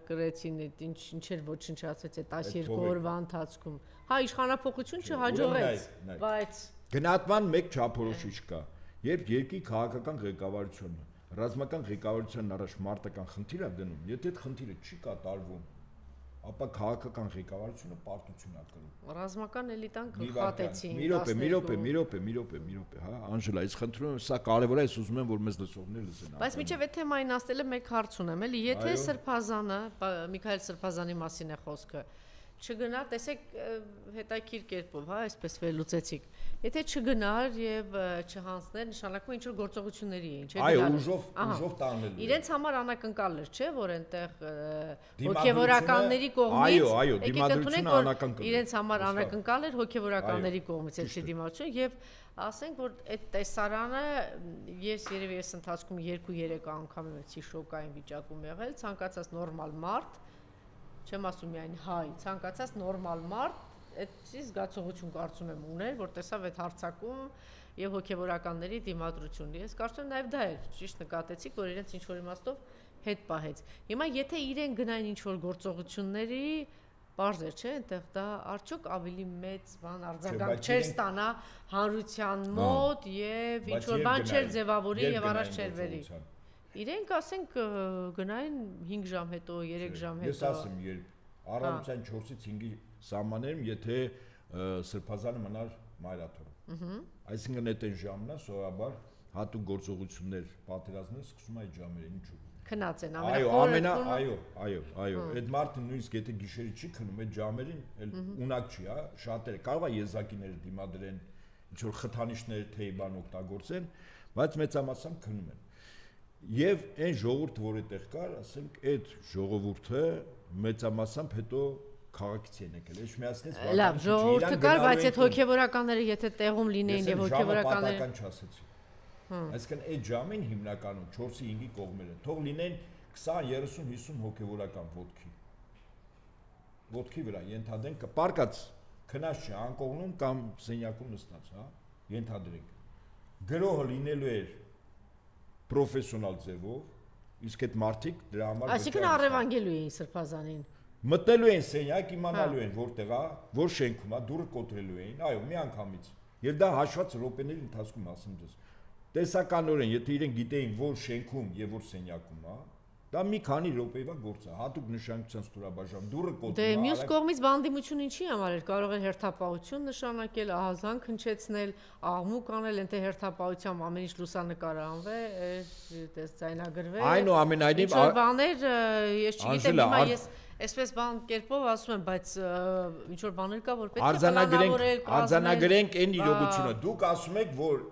Speaker 1: կրեցին, ինչ էր ոչնչացեց այդ 12 օրվա ընթացքում։ Հա, իշխանապողություն չհաջողեց, բայց
Speaker 2: գնահատման մեկ չափորոշիչ կա, երբ երկրի քաղաքական ղեկավարությունը ռազմական ղեկավարությանն առաջ մարտական խնդիր է դնում, եթե այդ խնդիրը չի կատարվում, ապա քաղաքական ղեկավարությունը պարտություն է կրում։
Speaker 1: Ռազմական էլիտան գլխատեցին։
Speaker 2: Մի րոպե, հա, Անժելա, ես խնդրում եմ, սա կարևոր է, ես ուզում եմ, որ մեզ լսողներ լսեն։
Speaker 1: Բայց միջև այդ թեմային ասելը մեկ հարց ունեմ, էլի, եթե Սրբազանը, Միքայել Սրբազանի մասին է խոսքը, չգնա, տեսեք հետաքրքիր կերպով, հա, այսպես վերլուծեցիք։ Եթե չգնար եւ չհանձներ, նշանակում ինչ որ գործողությունների էին, չէ՞։
Speaker 2: Այո, ուժով տանելու։
Speaker 1: Իրենց համար անակնկալ էր, չէ՞, որ այնտեղ հոգեվորականների կողմից, եկեք ընդունենք, որ իրենց համար անակնկալ էր հոգեվորականների կողմից այդ դիմացություն եւ ասենք, որ այդ տեսարանը ես ընթացքում 2-3 անգամ էի շոկային վիճակում եղել, ցանկացած նորմալ մարդ, չեմ ասում միայն հայ, ցանկացած նորմալ մարդ այդ զգացողություն կարծում եմ ուներ, որ տեսավ այդ հարցակում եւ հոգեվորականների դիմադրությունն։ Ես կարծում եմ նաեւ դա էր, ճիշտ նկատեցիք, որ իրենց ինչ որ իմաստով հետ պահեց։ Հիմա եթե իրեն գնային ինչ որ գործողությունների, պարզ է, չէ՞, այնտեղ դա արդյոք ավելի մեծ բան արձագանք չէր ստանա հանրության մոտ եւ ինչ որ բան չէր ձևավորի եւ առաջ չէր վերի։ Իրենք ասենք գնային 5 ժամ հետո, 3 ժամ հետո։
Speaker 2: Ես ասեմ, երբ առավոտյան 4-ից 5-ի սահմաններում, եթե սրբազանը մնար մայրաթորում։ Այսինքն այդ ժամն է սովորաբար հատուկ գործողություններ, պատերազմներ սկսում այդ ժամերին, ինչու։
Speaker 1: Քնած են
Speaker 2: այո, այդ մարդը նույնիսկ եթե գիշերը չի քնում, այդ ժամերին էլ ունակ չի, հա, շատերը կարող է եզակիները դիմադրեն, ինչ որ խթանիչներ թեյ բան օգտագործեն, բայց մեծամասամբ քնում են։ Եվ այն ժողովուրդը, որ այդտեղ կար, ասենք, այդ ժողովուրդը մեծամասամբ հետո քաղաքից են եկել, ոչ միացնեց բան։
Speaker 1: Լավ, ժողովուրդը կար, բայց այդ հոգեվորականները եթե տեղում լինեին եւ հոգեվորականները
Speaker 2: պատական չասեցի։ Այսինքն այդ ժամին հիմնականում 4-ի 5-ի կողմերը թող լինեն 20, 30, 50 հոգեվորական ոտքի վրա ենթադրենք պարկած քնած չի անկողնում կամ սենյակում նստած, հա, ենթադրենք։ Գրոհը լինելու էր պրոֆեսիոնալ ձևով, իսկ այդ մարդիկ դրա համար
Speaker 1: այսինքն առևանգելու էին սրբազանին։
Speaker 2: Մտնելու են սենյակ, իմանալու են որտեղ է, որ շենքում է, դուռը կոտրելու էին, այո, մի անգամից։ Եվ դա հաշված րոպեների ընթացքում ասում ես։ Տեսականորեն, եթե իրենք գիտեին, որ շենքում եւ որ սենյակում է, դա մի քանի րոպեվա գործ է, հատուկ նշանակության ստորաբաժան դուռը կոտրում է։
Speaker 1: Դե մյուս կողմից բանդիմություն ինչի համար էր, կարող էր հերթապահություն նշանակել, ահազանգ հնչեցնել, աղմուկ անել, այնտեղ հերթապահությամբ ամեն ինչ լուսանկարանվե, այդպես ձայնագրվե։
Speaker 2: Այնուամենայնիվ
Speaker 1: ինչ-որ բաներ, ես չգիտեմ, հիմա ես այսպես բան կերպով ասում եմ, բայց ինչ որ բաներ կա, որ պետք է պլանավորել,
Speaker 2: արձանագրենք այն իրողությունը։ Դուք ասում եք, որ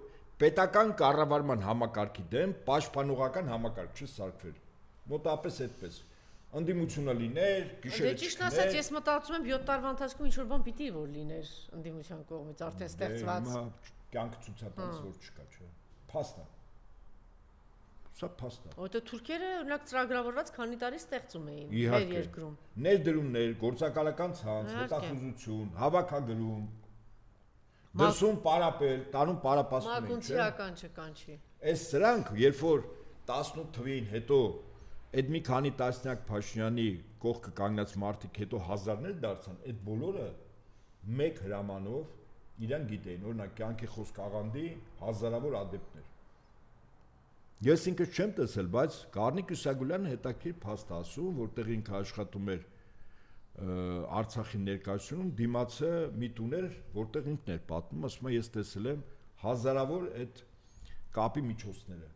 Speaker 2: պետական կառավարման համակարգի դեմ պաշտպանողական համակարգ չսարքվեր։ Մոտապես այդպես։ Ընդդիմությունը լիներ, գիշերը
Speaker 1: չլիներ։ Դե ճիշտ ասած, ես մտածում եմ 7 տարվա ընթացքում ինչ որ բան պիտի որ լիներ ընդդիմության կողմից արդեն ստեղծված։
Speaker 2: Հիմա կյանք ցույց է տալիս, որ չկա, չէ։ Փաստ է։ Սա փաստ է։
Speaker 1: Որտե թուրքերը օրինակ ծրագրավորված քանի տարի ստեղծում էին մեր երկրում։
Speaker 2: Ներդրումներ, գործակալական ցանց, հետախուզություն, հավաքագրում, դասում պարապել, տանում պարապացնում են,
Speaker 1: չէ։ Մագունցիական չկանչի։
Speaker 2: Այս սրանք, երբ որ 18 թվին հետո այդ մի քանի տասնյակ Փաշինյանի կողքը կանգնած մարդիկ հետո հազարներ դարձան, այդ բոլորը մեկ հրամանով իրան գիտեին, օրինակ կյանքի խոսք աղանդի հազարավոր ադեպտներ։ Ես ինքս չեմ տեսել, բայց Գառնիկ Իսագուլյանը հետաքրքիր փաստ ասում, որտեղ ինքը աշխատում էր Արցախի ներկայացնում, դիմացը մի տուն էր, որտեղ ինքն էր պատմում, ասում է ես տեսել եմ հազարավոր այդ կապի միջոցները։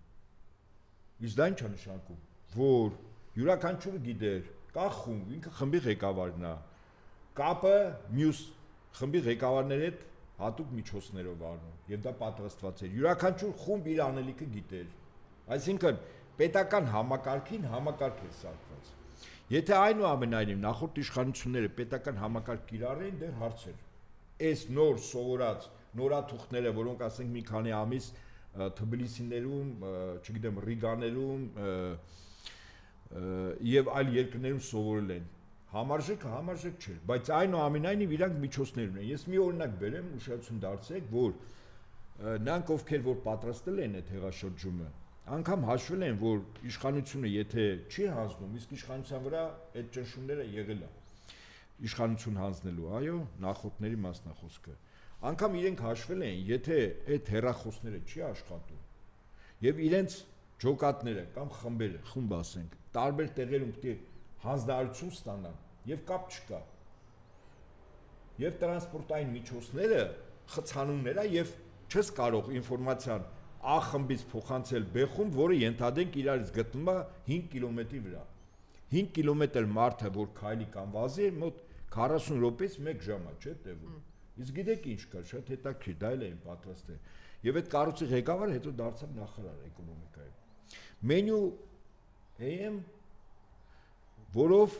Speaker 2: Իսկ դա ինչ է նշանակում, որ յուրաքանչյուրը գիտեր, կա խումբ, ինքը խմբի ղեկավարն է, կապը մյուս խմբի ղեկավարների հետ հատուկ միջոցներով առնում, եւ դա պատրաստված էր։ Յուրաքանչյուր խումբ իր անելիքը գիտեր։ Այսինքն պետական համակարգին համակարգ է սարքված։ Եթե այնուամենայնիվ նախորդ իշխանությունները պետական համակարգ կիրառեին, դեռ հարց էր։ Այս նոր սովորած նորաթուղթները, որոնք ասենք մի քանի ամիս Թբիլիսիներում, չգիտեմ, Ռիգաներում եւ այլ երկրներում սովորել են, համարժեք չէր, բայց այնուամենայնիվ իրանք միջոցներ ունեն։ Ես մի օրինակ բերեմ, ուշադրություն դարձրեք, որ նրանք ովքեր որ պատրաստել են այդ հեղաշրջումը, անգամ հաշվել են, որ իշխանությունը եթե չի հանձնում, իսկ իշխանության վրա այդ ճնշումները եղել է։ Իշխանություն հանձնելու, այո, նախորդների մասնախոսքը։ Անգամ իրենք հաշվել են, եթե այդ հերախոսները չի աշխատում, եւ իրենց ջոկատները կամ խմբերը, խումբ ասենք, տարբեր տեղերում պետք է հանձնարարություն ստանան, եւ կապ չկա։ Եվ տրանսպորտային միջոցները խցանումներ է եւ չես կարող ինֆորմացիան A խմբից փոխանցել B խումբ, որը ենթադրենք իրարից գտնվում է 5 կիլոմետրի վրա։ 5 կիլոմետր մարդը, որ քայլի կամ վազի, մոտ 40 րոպեից 1 ժամ է, չէ՞ տևում։ Իսկ գիտեք ինչ կա, շատ հետաքրքիր, դա էլ էին պատրաստել։ Եվ այդ կառույցի ղեկավարը հետո դարձավ նախարար էկոնոմիկայի։ Մենյու AM, որով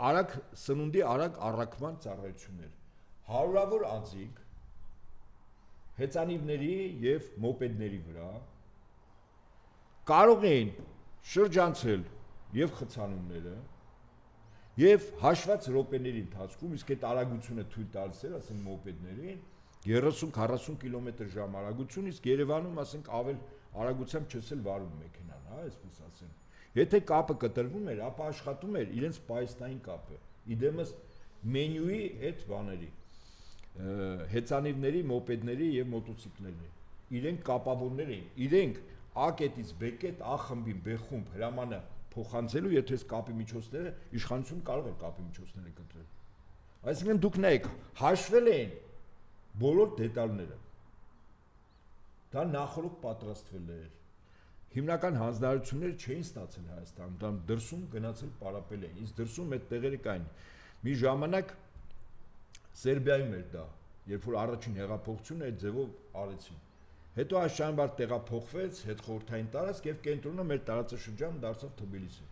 Speaker 2: արագ սնունդի արագ առաքման ծառայություններ։ Հարյուրավոր անձինք հեծանիվների եւ մոպեդների վրա կարող էին շրջանցել եւ խցանումները Եվ հաշված րոպեների ընթացքում իսկ այդ արագությունը թույլ տալիս էր, ասենք մոպեդներին 30-40 կմ/ժ արագություն, իսկ Երևանում ասենք ավել արագությամբ չես էլ վարում մեքենան, հա, այսպես ասեմ։ Եթե կապը կտրվում էր, ապա աշխատում էր իրենց պայստային կապը։ Իդեմս մենյուի այդ բաների, հեծանիվների, մոպեդների եւ մոտոցիկլների։ Իրենք կապավորներ էին։ Իրենք A կետից B կետ, A խմբին B խումբ հրամանը փոխանցելու, եթե այս կապի միջոցները իշխանություն կարող է կապի միջոցները կտրել։ Այսինքն դուք նայեք, հաշվել էին բոլոր դետալները։ Դա նախորդ պատրաստվել էր։ Հիմնական հանձնարարությունները չէին ստացել Հայաստանում, դա դրսում գնացել պարապել էին։ Իսկ դրսում այդ տեղերը կային։ Մի ժամանակ Սերբիայում էր դա, երբ որ առաջին հեղափոխությունը այդ ձևով արեցին։ Հետո աշխարհաբար տեղափոխվեց հետխորհրդային տարածք եւ կենտրոնը մեր տարածաշրջանը դարձավ Թբիլիսի։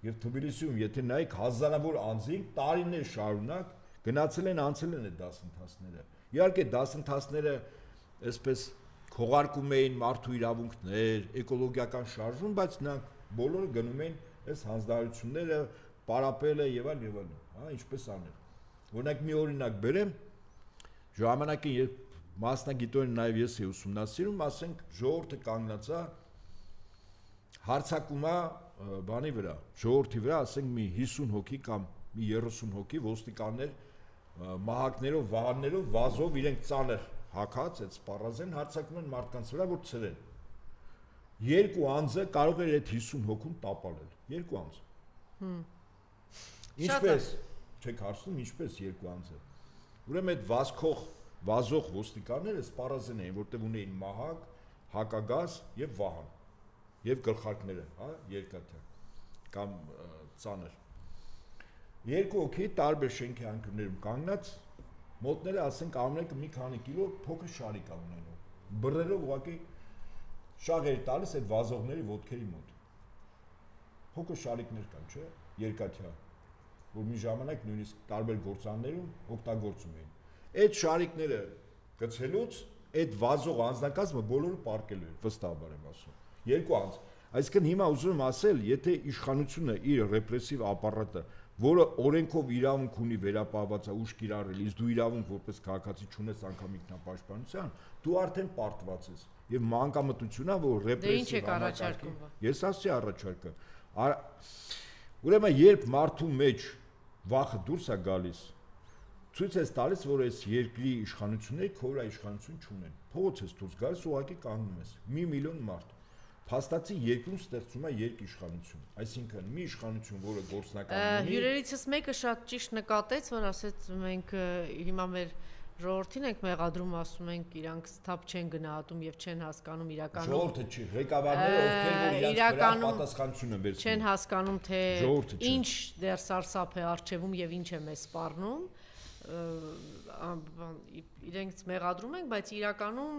Speaker 2: Եվ Թբիլիսիում, եթե նայեք, հազարավոր անձինք տարիներ շարունակ գնացել են, անցել են այդ դասընթացները։ Իհարկե դասընթացները այսպես քողարկում էին մարդու իրավունքներ, էկոլոգիական շարժում, բայց նրանք բոլորը գնում էին այս հանձնարարությունները, պարապելը եւ այլն, հա, ինչպես անել։ Օրինակ մի օրինակ բերեմ, ժամանակին երբ մասնագիտորեն նաև ես էի ուսումնասիրում, ասենք ժողովուրդը կանգնած է հարցակումա բանի վրա, ժողովրդի վրա, ասենք մի 50 հոգի կամ մի 30 հոգի ոստիկաններ մահակներով, վահաններով, վազով իրենք ծանր հակած, այդ սպառազեն հարցակում են մարդկանց վրա, որ ցրեն։ Երկու անձը կարող էր այդ 50 հոգուն տապալել, երկու անձ։ Ինչպես, չեք հարցնում, ինչպես երկու անձը։ Ուրեմն այդ վազող ոստիկանները սպառազեն էին, որտեղ ունեին մահակ, հակագազ եւ վահան եւ գլխարկները, հա, երկաթը կամ ծանր։ Երկու հոգի տարբեր շենքի անկյուններում կանգնած, մոտները ասենք ամենը մի քանի կիլո փոքր շարիկ ունենում։ Բռներով ուղղակի շաղեր տալիս այդ վազողների ոտքերի մոտ։ Փոքր շարիկներ կան, չէ՞, երկաթյա, որ մի ժամանակ նույնիսկ տարբեր գործաններում օգտագործում էին։ Այդ շարիկները գցելուց այդ վազող անձնակազմը բոլորը պարկելու էր, վստահաբար եմ ասում։ Երկու անձ։ Այսինքն հիմա ուզում եմ ասել, եթե իշխանությունը իր ռեպրեսիվ ապարատը, որը օրենքով իրավունք ունի վերապահված ուժ կիրառել, իսկ դու իրավունք որպես քաղաքացի չունես անգամ ինքնապաշտպանության, դու արդեն պարտված ես։ Եվ մանկամտությունն է, որ ռեպրեսիվ առաջարկում։ Ես ասացի առաջարկը։ Ուրեմն երբ մարդու մեջ վախը դուրս է գալիս, ցույց է տալիս, որ այս երկրի իշխանությունները քո վրա իշխանություն չունեն։ Փողոց ես դուրս գալիս, ուղղակի կանգնում ես։ Մի միլիոն մարդ։ Փաստացի երկրում ստեղծում է երկիշխանություն, այսինքն մի իշխանություն, որը գործնական ունի։
Speaker 1: Հյուրերիցս մեկը շատ ճիշտ նկատեց, որ ասեց մենք հիմա մեր ժողովրդին ենք մեղադրում, ասում ենք իրանք սթափ չեն գնահատում եւ չեն հասկանում իրականում։
Speaker 2: Ժողովուրդը չի, ղեկավարները ովքեր որ իրական պատասխանություն են վերցնում։
Speaker 1: Չեն հասկանում, թե ինչ դեռ սարսափ է արժևում եւ ինչ է մեզ սպառնում։ Իրենք մեղադրում ենք, բայց իրականում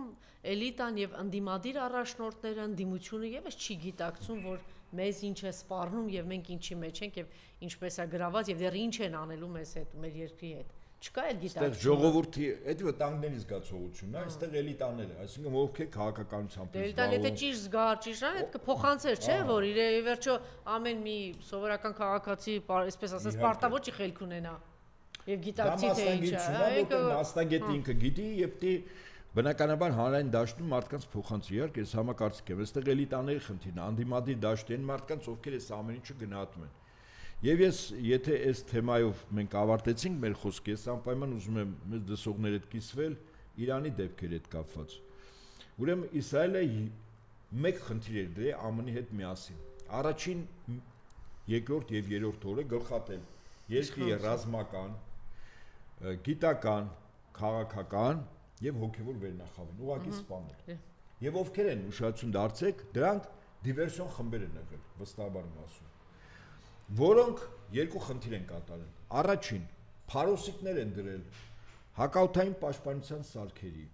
Speaker 1: էլիտան եւ ընդդիմադիր առաջնորդները ընդդիմությունը եւս չի գիտակցում, որ մեզ ինչ է սպառնում եւ մենք ինչի մեջ ենք եւ ինչպես է գրաված եւ դեռ ինչ են անելու մեզ հետ, մեր երկրի հետ։ Չկա այդ գիտակցություն։
Speaker 2: Այստեղ ժողովրդի, այդ վտանգների զգացողությունն է, այստեղ էլիտաները, այսինքն ովքեր քաղաքականությամբ են զբաղվում։
Speaker 1: Էլիտան եթե ճիշտ զգար, ճիշտ ան, այդ կփոխանցեր, չէ՞, որ իր վերջո ամեն մի սովորական քաղաքացի, այսպես ասած, պարտավոր չի խելք ունենա։ Եվ գիտակցի թե ինչ է,
Speaker 2: որտեղ մասնագետը ինքը գիտի եւ դի բնականաբար հանրային դաշտում մարդկանց փոխանցի, իհարկե, ես համակարծիք եմ, այստեղ էլիտաների խնդիրն է, անդիմադիր դաշտի են մարդկանց, ովքեր այս ամեն ինչը գնահատում են։ Եվ ես, եթե այս թեմայով մենք ավարտեցինք մեր խոսքը, ես անպայման ուզում եմ մեզ դասողներ հետ կիսվել Իրանի դեպքերի հետ կապված։ Ուրեմն Իսրայելը մեկ խնդիր էր դրել ԱՄՆ-ի հետ միասին։ Առաջին, երկրորդ եւ երրորդ օրը գլխատել երկրի ռազմական, գիտական, քաղաքական եւ հոգեվոր վերնախավին, ուղղակի սպանել։ Եվ ովքեր են ուշադրություն դարձեք, դրանք դիվերսիոն խմբեր են եղել, վստահաբար եմ ասում, որոնք երկու խնդիր են կատարել։ Առաջին, փարոսիկներ են դրել հակաօդային պաշտպանության սարքերի,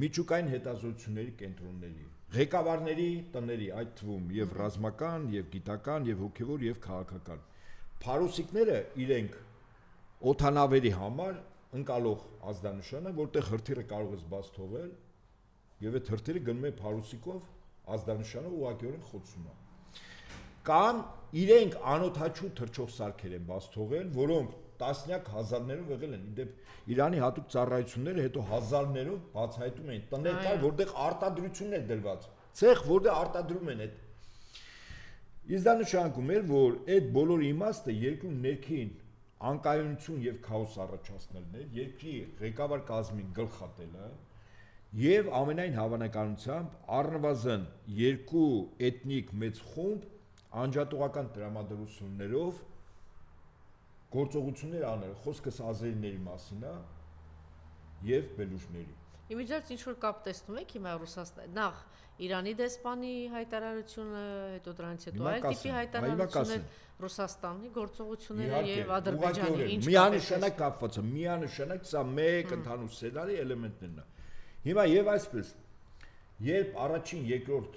Speaker 2: միջուկային հետազոտությունների կենտրոնների, ղեկավարների տների, այդ թվում եւ ռազմական, եւ գիտական, եւ հոգեվոր, եւ քաղաքական։ Փարոսիկները իրենք օդանավերի համար ընկալող ազդանշանը, որտեղ հրթիռը կարող է բաց թողել, եւ այդ հրթիռը գնում է փարոսիկով ազդանշանը ուղղակիորեն խոցում է։ կամ իրենք անօթաչու թռչող սարքեր են բաց թողել, որոնք տասնյակ հազարներով եղել են։ Իդեպ Իրանի հատուկ ծառայությունները հետո հազարներով բացահայտում են տներ կար, որտեղ արտադրությունն է դրված։ Ցեխ, որտեղ արտադրում են այդ։ Իսկ դա նշանակում էր, որ այդ բոլոր իմաստը երկրի ներքին անկայունություն եւ քաոս առաջացնելն է, երկրի ղեկավար կազմին գլխատելը եւ ամենայն հավանականությամբ առնվազն երկու էթնիկ մեծ խումբ անջատողական տրամադրություններով գործողություններ անել, խոսքս ազերիների մասին է եւ բելուջների։
Speaker 1: Իմիջիայլոց ինչ որ կապ տեսնում եք հիմա Ռուսաստան, նախ Իրանի դեսպանի հայտարարությունը, հետո դրանից հետո այլ տիպի հայտարարություններ, Ռուսաստանի գործողությունները եւ Ադրբեջանի ինչ
Speaker 2: միանշանակ կապված է, միանշանակ սա մեկ ընդհանուր սցենարի էլեմենտներն է։ Հիմա եւ այսպես, երբ առաջին երկրորդ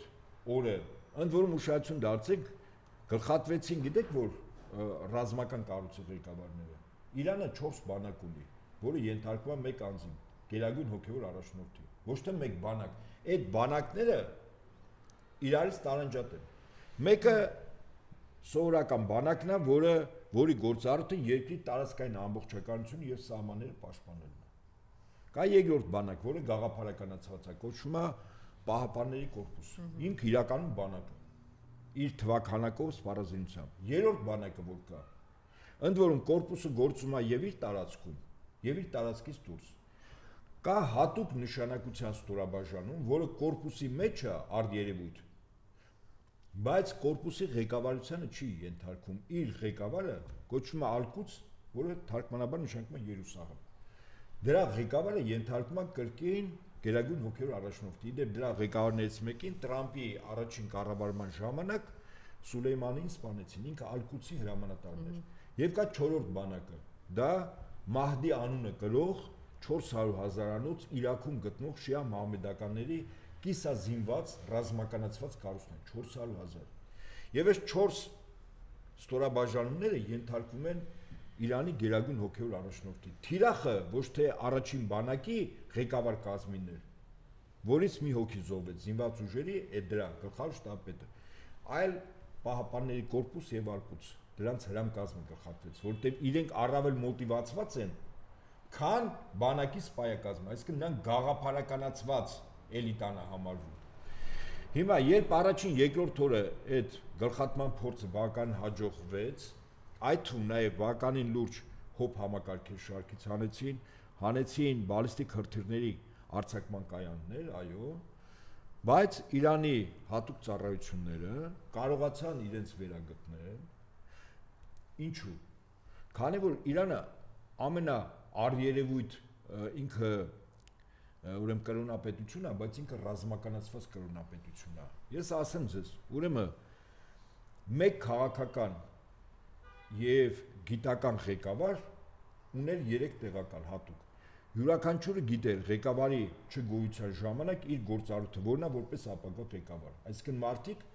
Speaker 2: օրը ընդ որում ուշադրություն դարձեք, գլխատվեցին, գիտեք որ ռազմական կառույցի ղեկավարները։ Իրանը 4 բանակ ունի, որը ենթարկվում է մեկ անձին, գերագույն հոգևոր առաջնորդի։ Ոչ թե մեկ բանակ, այդ բանակները իրարից տարանջատ են։ Մեկը սովորական բանակն է, որի գործառույթը երկրի տարածքային ամբողջականությունը եւ սահմանները պաշտպանելն է։ Կա երկրորդ բանակ, որը գաղափարականացված է, կոչվում է Պահապանների կորպուս։ Ինքը իրականում բանակ է։ Իր թվականակով սպառազինությամբ։ Երրորդ բանակը որ կա, ընդ որում կորպուսը գործում է եւ իր տարածքում, եւ իր տարածքից դուրս։ Կա հատուկ նշանակության ստորաբաժանում, որը կորպուսի մեջ է արտերևույթ, բայց կորպուսի ղեկավարությանը չի ենթարկվում։ Իր ղեկավարը կոչվում է Ալկուց, որը թարգմանաբար նշանակում է Երուսաղեմ։ Դրա ղեկավարը ենթարկվում է կրկին գերագույն հոգևոր առաջնորդի։ Իդեպ դրա ղեկավարներից մեկին Տրամպի առաջին կառավարման ժամանակ Սուլեյմանին սպանեցին, ինքը Ալկուցի հրամանատարն էր։ Եվ կա 4-րդ բանակը, դա Մահդի անունը կրող 400,000-անոց Իրաքում գտնող շիա մահմեդականների կիսազինված ռազմականացված կառույցն է, 400,000։ Եվ այս 4 ստորաբաժանումները ենթարկվում են Իրանի գերագույն հոգևոր առաջնորդի։ Թիրախը ոչ թե առաջին բանակի ղեկավար կազմին էր, որից մի հոգի զոհվեց զինված ուժերի այդ դրա գլխավոր շտաբպետը, այլ Պահապանների կորպուս եւ Ալկուց, դրանց հրամկազմը գլխատվեց, որտեղ իրենք առավել մոտիվացված են, քան բանակի սպայակազմը, այսինքն նրանք գաղափարականացված էլիտան է համարվում։ Հիմա երբ առաջին երկրորդ օրը այդ գլխատման փորձը բավական հաջողվեց, այդ թվում նաև բավականին լուրջ հոբ համակարգեր շարքից հանեցին բալիստիկ հրթիռների արձակման կայաններ, այո, բայց Իրանի հատուկ ծառայությունները կարողացան իրենց վերագտնել։ Ինչու՞։ Քանի որ Իրանը ամենաարերևույթ ինքը ուրեմն կրոնապետություն է, բայց ինքը ռազմականացված կրոնապետություն է։ Ես ասեմ ձեզ, ուրեմն մեկ քաղաքական եւ գիտական ղեկավար ուներ 3 տեղակալ հատուկ։ Յուրաքանչյուրը գիտեր ղեկավարի չգոյության ժամանակ իր գործառույթը, որն է որպես ապագա ղեկավար։ Այսինքն մարդիկ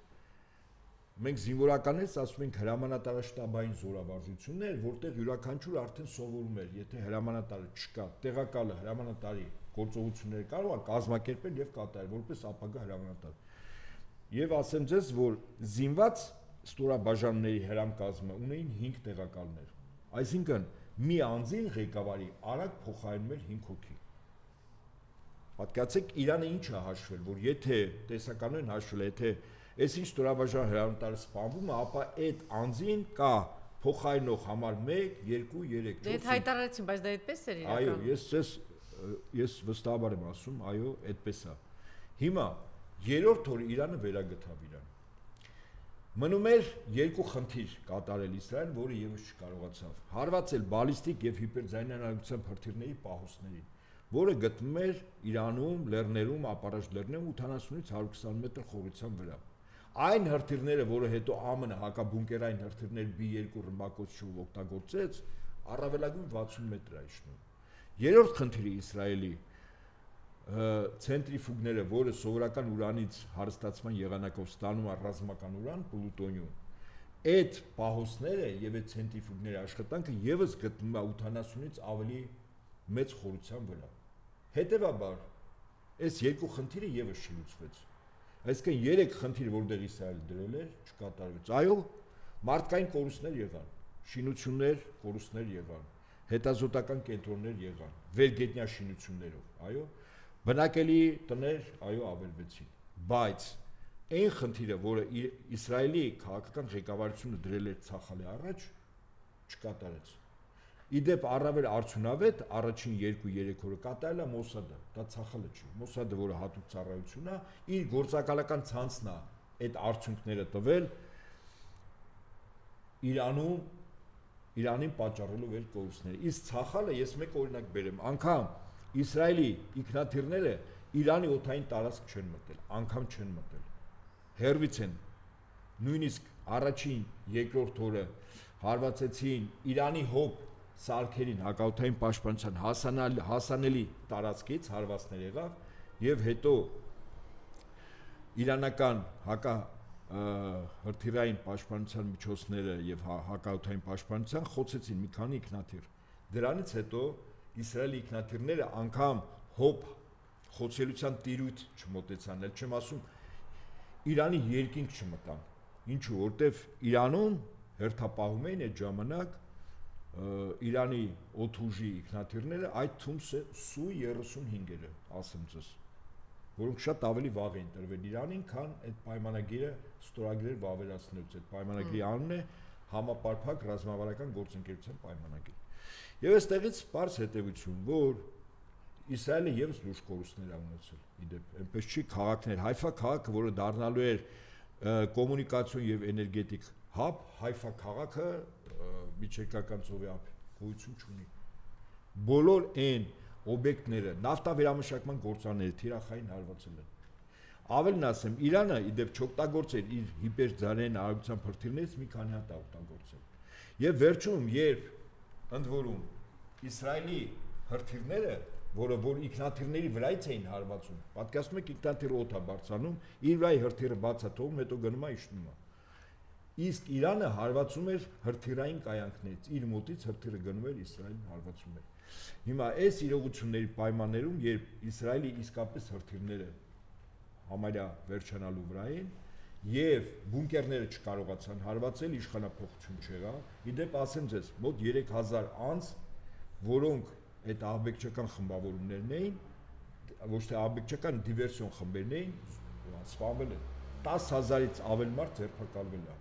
Speaker 2: մենք զինվորականներից ասում ենք հրամանատարաշտաբային զորավարժություններ, որտեղ յուրաքանչյուրը արդեն սովորում էր, եթե հրամանատարը չկա, տեղակալը հրամանատարի գործողությունները կարող է կազմակերպել եւ կատարել որպես ապագա հրամանատար։ Եվ ասեմ ձեզ, որ զինված ստորաբաժանումների հրամկազմը ունեին 5 տեղակալներ։ Այսինքն մի անձին ղեկավարի արագ փոխարինում էր 5 հոգի։ Պատկերացեք Իրանը ինչ է հաշվել, որ եթե տեսականորեն հաշվել է, եթե այսինչ ստորաբաժան հրամանատարը սպանվում է, ապա այդ անձին կա փոխարինող համար 1, 2, 3, 4։
Speaker 1: Դե այդ հայտարարեցին, բայց դա այդպես էր իրական։
Speaker 2: Այո, ես վստահաբար եմ ասում, այո, այդպես է։ Հիմա երրորդ օրը Իրանը վերագտավ իրան։ Մնում էր երկու խնդիր կատարել Իսրայելը, որը եւս չկարողացավ։ Հարվածել բալիստիկ եւ հիպերձայնանալիքության հրթիռների պահոստներին, որը գտնվում էր Իրանում, լեռներում, ապարաշտ լեռներում 80-ից 120 մետր խորության վրա։ Այն հրթիռները, որը հետո ԱՄՆ հակաբունկերային հրթիռներ B2 ռմբակոծչով օգտագործեց, առավելագույն 60 մետր է իջնում։ Երրորդ խնդիրը Իսրայելի ցենտրիֆուգները, որը սովորական ուրանից հարստացման եղանակով ստանում է ռազմական ուրան, պլուտոնիում, այդ պահոստները եւ այդ ցենտրիֆուգների աշխատանքը եւս գտնվում է 80-ից ավելի մեծ խորության վրա։ Հետևաբար, այս երկու խնդիրը եւս չլուծվեց։ Այսինքն 3 խնդիր, որտեղ Իսրայելը դրել էր, չկատարվեց։ Այո, մարդկային կորուստներ եղան, շինություններ, կորուստներ եղան, հետազոտական կենտրոններ եղան, վերգետնյա շինություններով, այո, բնակելի տներ, այո, ավերվեցին, բայց այն խնդիրը, որը Իսրայելի քաղաքական ղեկավարությունը դրել էր ցախալի առաջ, չկատարեց։ Իդեպ առավել արդյունավետ առաջին 2-3 օրը կատարել է Մոսադը, դա ցախալը չի։ Մոսադը, որը հատուկ ծառայություն է, իր գործակալական ցանցն է այդ արդյունքները տվել Իրանին պատճառելով այդ կորուստները։ Իսկ ցախալը ես մեկ օրինակ բերեմ, անգամ Իսրայելի ինքնաթիռները Իրանի օդային տարածք չեն մտել, անգամ չեն մտել։ Հերվից են, նույնիսկ առաջին, երկրորդ օրը հարվածեցին Իրանի հոկ սարքերին հակաօդային պաշտպանության հասանելի տարածքից հարվածներ եղավ եւ հետո իրանական հրթիռային պաշտպանության միջոցները եւ հակաօդային պաշտպանության խոցեցին մի քանի ինքնաթիռ։ Դրանից հետո Իսրայելի ինքնաթիռները անգամ հոբ խոցելիության տիրույթ չմոտեցան, ել չեմ ասում Իրանի երկինք չմտան։ Ինչու, որտեվ Իրանում հերթապահում էին այդ ժամանակ Իրանի օդուժի ինքնաթիռները, այդ թվում Su-35-երը, ասեմ ձեզ, որոնք շատ ավելի վաղ էին տրվել Իրանին, քան այդ պայմանագիրը ստորագրել վավերացնելուց։ Այդ պայմանագրի անունն է Համապարփակ ռազմավարական գործընկերության պայմանագիր։ Եվ այստեղից բարձ հետևություն, որ Իսրայելը եւս լուրջ կորուստներ ա ունեցել։ Իդեպ, այնպես չի քաղաքներ, Հայֆա քաղաքը, որը դառնալու էր կոմունիկացիոն եւ էներգետիկ հաբ, Հայֆա քաղաքը միջերկրական ծովի ափ գոյություն չունի։ Բոլոր այն օբյեկտները, նավթավերամշակման գործարանները թիրախային հարվածել են։ Ավելին ասեմ, Իրանը իդեպ չօգտագործել իր հիպերձանային արագության հրթիռներից մի քանի հատ օգտագործել։ Եվ վերջում, երբ ընդ որում Իսրայելի հրթիռները, որ ինքնաթիռների վրայից էին հարվածում, պատկերացնում եք ինքնաթիռը օդ է բարձրանում, իր վրայի հրթիռը բաց է թողում, հետո գնում է իջնում է։ Իսկ Իրանը հարվածում էր հրթիռային կայանքներից, իր մոտից հրթիռը գնում էր Իսրայելին հարվածում էր։ Հիմա այս իրողությունների պայմաններում, երբ Իսրայելի իսկապես հրթիռները համարյա վերջանալու վրա են եւ բունկերները չկարողացան հարվածել, իշխանափոխություն չեղավ։ Իդեպ ասեմ ձեզ, մոտ 3000 անձ, որոնք այդ ահաբեկչական խմբավորումներն էին, ոչ թե ահաբեկչական դիվերսիոն խմբերն էին, սպանվել են 10000-ից ավել մարդ ձերբակալվել է։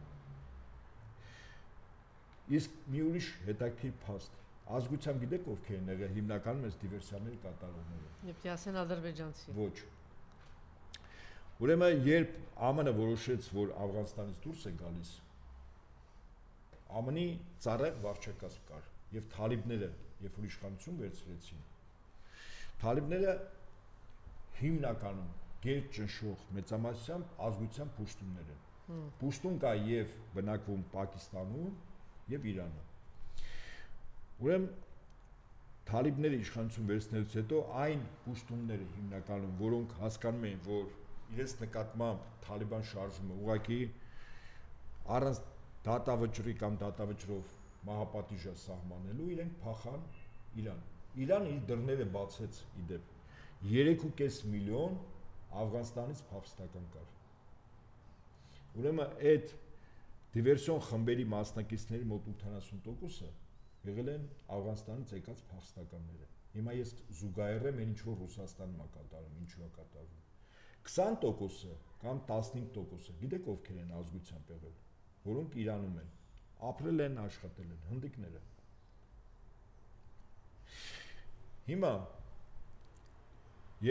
Speaker 2: Իսկ մի ուրիշ հետաքրքիր փաստ, ազգությամբ գիտեք ովքեր են եղել հիմնականում այս դիվերսիաների կատարողները։
Speaker 1: Եվ ասեն ադրբեջանցի։
Speaker 2: Ոչ։ Ուրեմն երբ ԱՄՆ-ը որոշեց, որ Աֆղանստանից դուրս է գալիս, ԱՄՆ-ի ծառայ վարչակազմ կար եւ թալիբները, երբ որ իշխանություն վերցրեցին, թալիբները հիմնականում գերտ ճնշող մեծամասնությամբ ազգությամբ պուշտուններ են։ Պուշտուն կա եւ բնակվում Պակիստանում եւ Իրանում։ Ուրեմն թալիբները իշխանություն վերցնելուց հետո այն պուշտունները հիմնականում, որոնք հասկանում էին, որ իրենց նկատմամբ Թալիբան շարժումը ուղղակի առանց դատավճռի կամ դատավճռով մահապատիժը սահմանելու, իրենք փախան Իրան։ Իրանը իր դռները բացեց իդեպ 3.5 միլիոն Աֆղանստանից փախստական կար։ Ուրեմն այդ դիվերսիոն խմբերի մասնակիցների մոտ 80%-ը եղել են Աֆղանստանից եկած փախստականները։ Հիմա ես զուգահեռեմ այն ինչ որ Ռուսաստանում է կատարվում, ինչու է կատարվում։ 20%-ը կամ 15%-ը գիտեք ովքեր են ազգությամբ եղել, որոնք Իրանում են, ապրել են, աշխատել են, հնդիկները։ Հիմա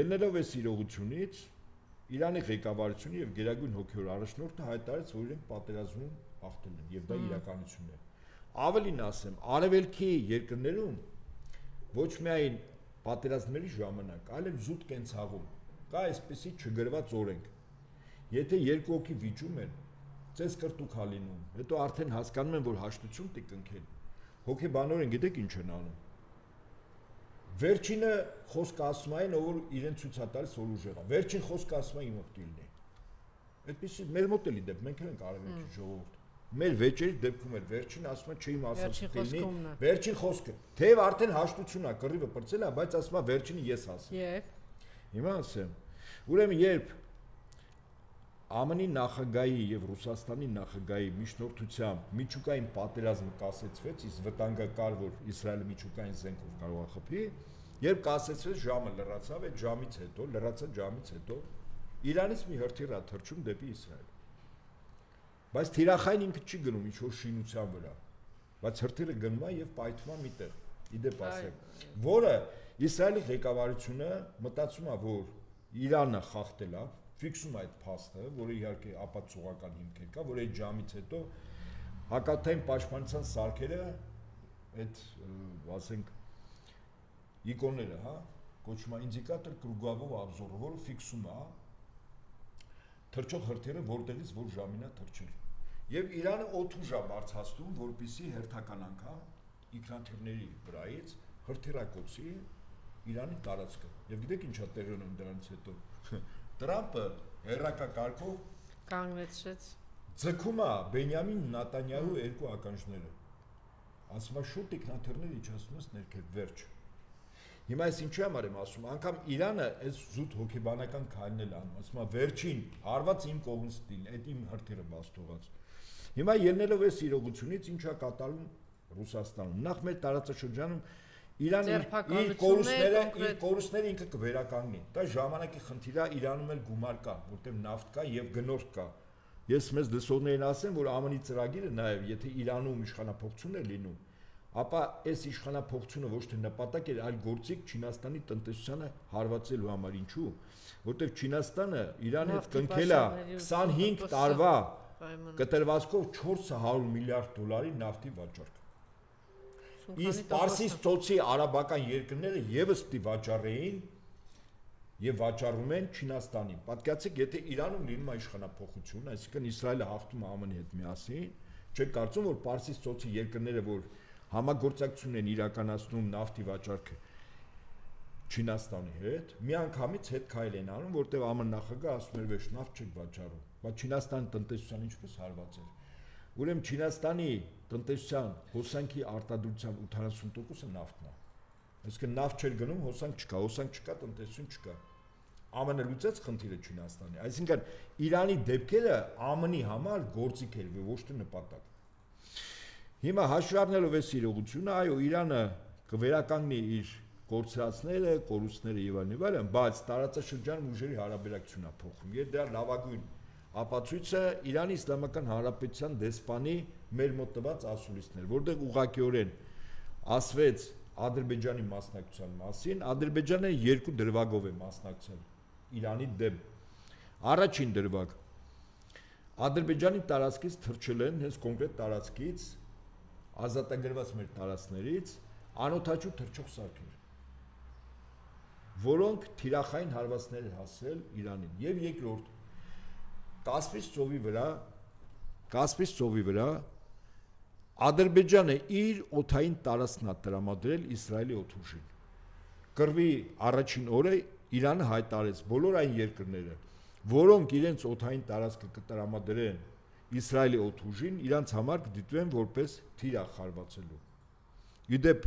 Speaker 2: ելնելով այս իրողությունից Իրանի ղեկավարությունը եւ գերագույն հոգեոր առաջնորդը հայտարարեց, որ իրենք պատերազմում հաղթել են եւ դա իրականություն է։ Ավելին ասեմ, արևելքի երկրներում ոչ միայն պատերազմների ժամանակ, այլև զուտ կենցաղում կա այսպեսի չգրված օրենք։ Եթե երկու հոգի վիճում են, ծես կրտուկ հա լինում, հետո արդեն հասկանում են, որ հաշտություն տի կնքել։ Հոգեբանորեն գիտեք ինչ են անում։ Վերջինը խոսքը ասում այն, ով իրեն ցույց է տալիս, որ ուժեղ է։ Վերջին խոսքը ասում է իմ օգտի լինի։ Այդպեսի մեր մոտ էլ դեպք մենք ենք արևելքի ժողովուրդ։ Մեր վեճերի դեպքում էլ վերջին ասում է չէ իմ ասած լինի։ Վերջին խոսքը։ Թեև արդեն հաշտություն է, կռիվը բրծել է, բայց ասում է վերջինը ես ասեմ։
Speaker 1: Եվ
Speaker 2: հիմա ասեմ, ուրեմն երբ ԱՄՆ-ի նախագահի եւ Ռուսաստանի նախագահի միջնորդությամբ միջուկային պատերազմը կասեցվեց, իսկ վտանգակար որ Իսրայելը միջուկային զենքով կարող է խփի, երբ կասեցվեց ժամը լրացավ, այդ ժամից հետո Իրանից մի հրթիռ է թռչում դեպի Իսրայել։ Բայց թիրախային ինքը չի գնում ինչ-որ շինության վրա, բայց հրթիռը գնում է եւ պայթում է միտեղ։ Իդեպ ասեմ, որը Իսրայելի ղեկավարությունը մտածում է, որ Իրանը խախտել է, ֆիքսում այդ փաստը, որը իհարկե ապացուցողական հիմքեր կա, որ այդ ժամից հետո հակաթային պաշտպանության սարքերը այդ ասենք իկոնները, հա, կոչվում է ինդիկատոր կրուգավով обзора, որը ֆիքսում է թռչող հրթիռը որտեղից որ ժամին է թռչել։ Եվ Իրանը օդուժ է բարձրացնում, որպեսզի հերթական անգամ ինքնաթիռների վրայից հրթիռակոծի Իրանի տարածքը։ Եվ գիտեք ինչա տեղի ունեն դրանից հետո։ Տրամպը հերրակակարգով
Speaker 1: կանգնեցրեց
Speaker 2: ձգում է Բենյամին Նետանյահու երկու ականջները։ Ասում է շուտ ինքնաթիռներ իջացնում ես ներքև վերջ։ Հիմա այս ինչի համար եմ ասում, անգամ Իրանը այս զուտ հոգեբանական քայլն էլ անում, ասում է վերջին հարված իմ կողմից դին, այդ իմ հրթիռը բաց թողած։ Հիմա ելնելով այս իրողությունից ինչա կատարում Ռուսաստանում։ Նախ մեր տարածաշրջանում Իրանը իր կորուստները ինքը կվերականգնի։ Դա ժամանակի խնդիր է, Իրանում էլ գումար կա, որտեղ նավթ կա եւ գնորդ կա։ Ես մեզ դասողներին ասեմ, որ ԱՄՆ-ի ծրագիրը նաեւ, եթե Իրանում իշխանապողություն է լինում, ապա այս իշխանապողությունը ոչ թե նպատակ էր, այլ գործիք Չինաստանի տնտեսությանը հարվածելու համար, ինչու, որտեղ Չինաստանը Իրանի հետ կնքել է 25 տարվա կտրվածքով 400 միլիարդ դոլարի նավթի վաճառք։ Իսկ Պարսից ծոցի արաբական երկրները եւս պիտի վաճառեին եւ վաճառում են Չինաստանին։ Պատկերացեք, եթե Իրանում լինում է իշխանապողություն, այսինքն Իսրայելը հաղթում է ԱՄՆ-ի հետ միասին, չեք կարծում, որ Պարսից ծոցի երկրները, որ համագործակցություն են իրականացնում նավթի վաճառքը Չինաստանի հետ, միանգամից հետ քայլ են անում, որտեղ ԱՄՆ նախագահը ասում էր, «Վեշ նավթ չեք վաճառում», բայց Չինաստանի տնտեսության ինչպես հարվածել։ Ուրեմն Չինաստանի տնտեսության հոսանքի արտադրության 80%-ը նավթն է։ Այսինքն նավթ չէր գնում, հոսանք չկա, տնտեսություն չկա։ ԱՄՆ-ը լուծեց խնդիրը Չինաստանի։ Այսինքն Իրանի դեպքերը ԱՄՆ-ի համար գործիք էր, ոչ թե նպատակ։ Հիմա հաշվի առնելով այս իրողությունը, այո, Իրանը կվերականգնի իր կորցրածները, կորուստները եւ այլն, բայց տարածաշրջանում ուժերի հարաբերակցությունն է փոխվում։ Եվ դրա լավագույն ապացույցը Իրանի Իսլամական Հանրապետության դեսպանի մեր մոտ տված ասուլիսներ, որտեղ ուղղակիորեն ասվեց Ադրբեջանի մասնակցության մասին, Ադրբեջանը երկու դրվագով է մասնակցել Իրանի դեմ։ Առաջին դրվագ Ադրբեջանի տարածքից թռչել են, հենց կոնկրետ տարածքից, ազատագրված մեր տարածքներից անօթաչու թռչող սարքեր, որոնք թիրախային հարվածներ են հասել Իրանին։ Եվ երկրորդ Կասպից ծովի վրա Ադրբեջանը իր օդային տարածքն է տրամադրել Իսրայելի օդուժին։ Կռվի առաջին օրը Իրանը հայտարարեց բոլոր այն երկրները, որոնք իրենց օդային տարածքը կտրամադրեն Իսրայելի օդուժին, իրանց համար կդիտվեն որպես թիրախ հարվածելու։ Իդեպ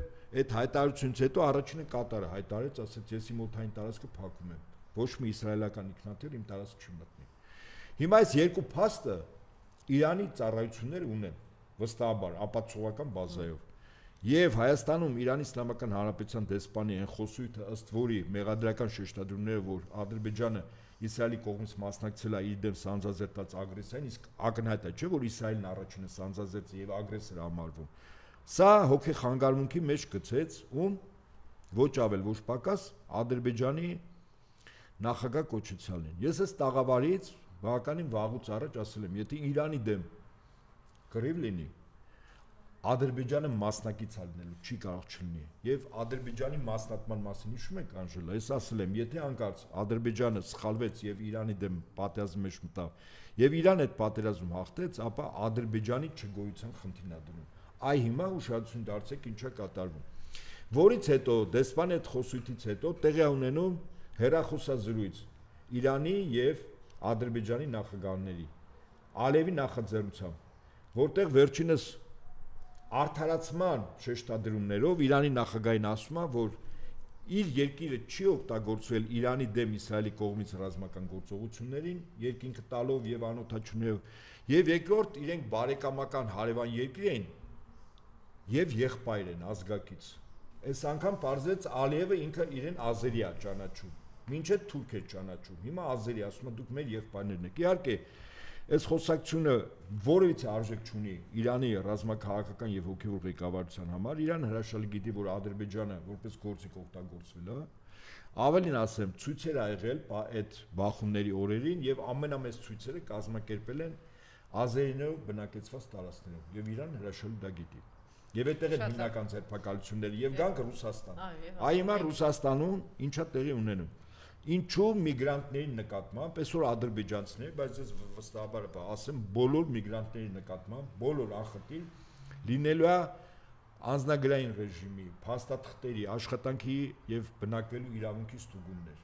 Speaker 2: այդ հայտարարությունից հետո առաջինը Կատարը հայտարարեց, ասաց ես իմ օդային տարածքը փակում եմ, ոչ մի իսրայելական ինքնաթիռ իմ տարածք չի մտնի։ Հիմա այս երկու փաստը Իրանի ծառայությունները ունեն վստահաբար ապացուցողական բազայով։ Եվ Հայաստանում Իրանի Իսլամական Հանրապետության դեսպանի այն խոսույթը, ըստ որի մեղադրական շեշտադրումները, որ Ադրբեջանը Իսրայելի կողմից մասնակցել է իր դեմ սանձազերծած ագրեսիային, իսկ ակնհայտ է, չէ՞ որ Իսրայելն առաջինը սանձազերծ եւ ագրեսոր համարվում։ Սա հոգեխանգարմունքի մեջ գցեց ում ոչ ավել ոչ պակաս Ադրբեջանի նախագահ Կոչուցյանին։ Ես այս տաղավարից բավականին վաղուց առաջ ասել եմ, եթե Իրանի դեմ կռիվ լինի, Ադրբեջանը մասնակից լինելու չի կարող չլինի։ Եվ Ադրբեջանի մասնատման մասին հիշում եք Անժելա, ես ասել եմ, եթե անկարծ Ադրբեջանը սխալվեց եւ Իրանի դեմ պատերազմի մեջ մտավ, եւ Իրան այդ պատերազմում հաղթեց, ապա Ադրբեջանի չգոյության խնդիրն է դնում։ Այ հիմա ուշադրություն դարձեք ինչա կատարվում։ Որից հետո դեսպանի այդ խոսույթից հետո տեղի ունենում հերախոսազրույց Իրանի եւ Ադրբեջանի նախագահների Ալիևի նախաձեռնությամբ, որտեղ վերջինս արդարացման շեշտադրումներով Իրանի նախագահին ասում է, որ իր երկիրը չի օգտագործվել Իրանի դեմ Իսրայելի կողմից ռազմական գործողություններին, երկինքը տալով եւ անօթաչունով, եւ երկրորդ իրենք բարեկամական հարևան երկիր են եւ եղբայր են ազգակից։ Այս անգամ պարզեց Ալիևը ինքը իրեն ազերի է ճանաչում, մինչև թուրք է ճանաչում։ Հիմա ազերի ասում է դուք մեր եղբայրներն եք։ Իհարկե, այս խոսակցությունը որևիցե արժեք չունի Իրանի ռազմաքաղաքական եւ հոգեվոր ղեկավարության համար։ Իրանը հրաշալի գիտի, որ Ադրբեջանը որպես գործիք օգտագործվել է։ Ավելին ասեմ, ցույցեր ա եղել այդ բախումների օրերին եւ ամենամեծ ցույցերը կազմակերպել են ազերիներով բնակեցված տարածքներում եւ Իրանը հրաշալի դա գիտի։ Եվ այդտեղ են հիմնական ձերբակալությունները եւ գանք Ռուսաստան։ Այ հիմա Ռուսաստանում ինչա տեղի ունենում։ Ինչու միգրանտների նկատմամբ, այսօր ադրբեջանցիներ, բայց ես վստահաբար ասեմ, բոլոր միգրանտների նկատմամբ, բոլոր անխտիր լինելու է անձնագրային ռեժիմի, փաստաթղթերի, աշխատանքի եւ բնակվելու իրավունքի ստուգումներ։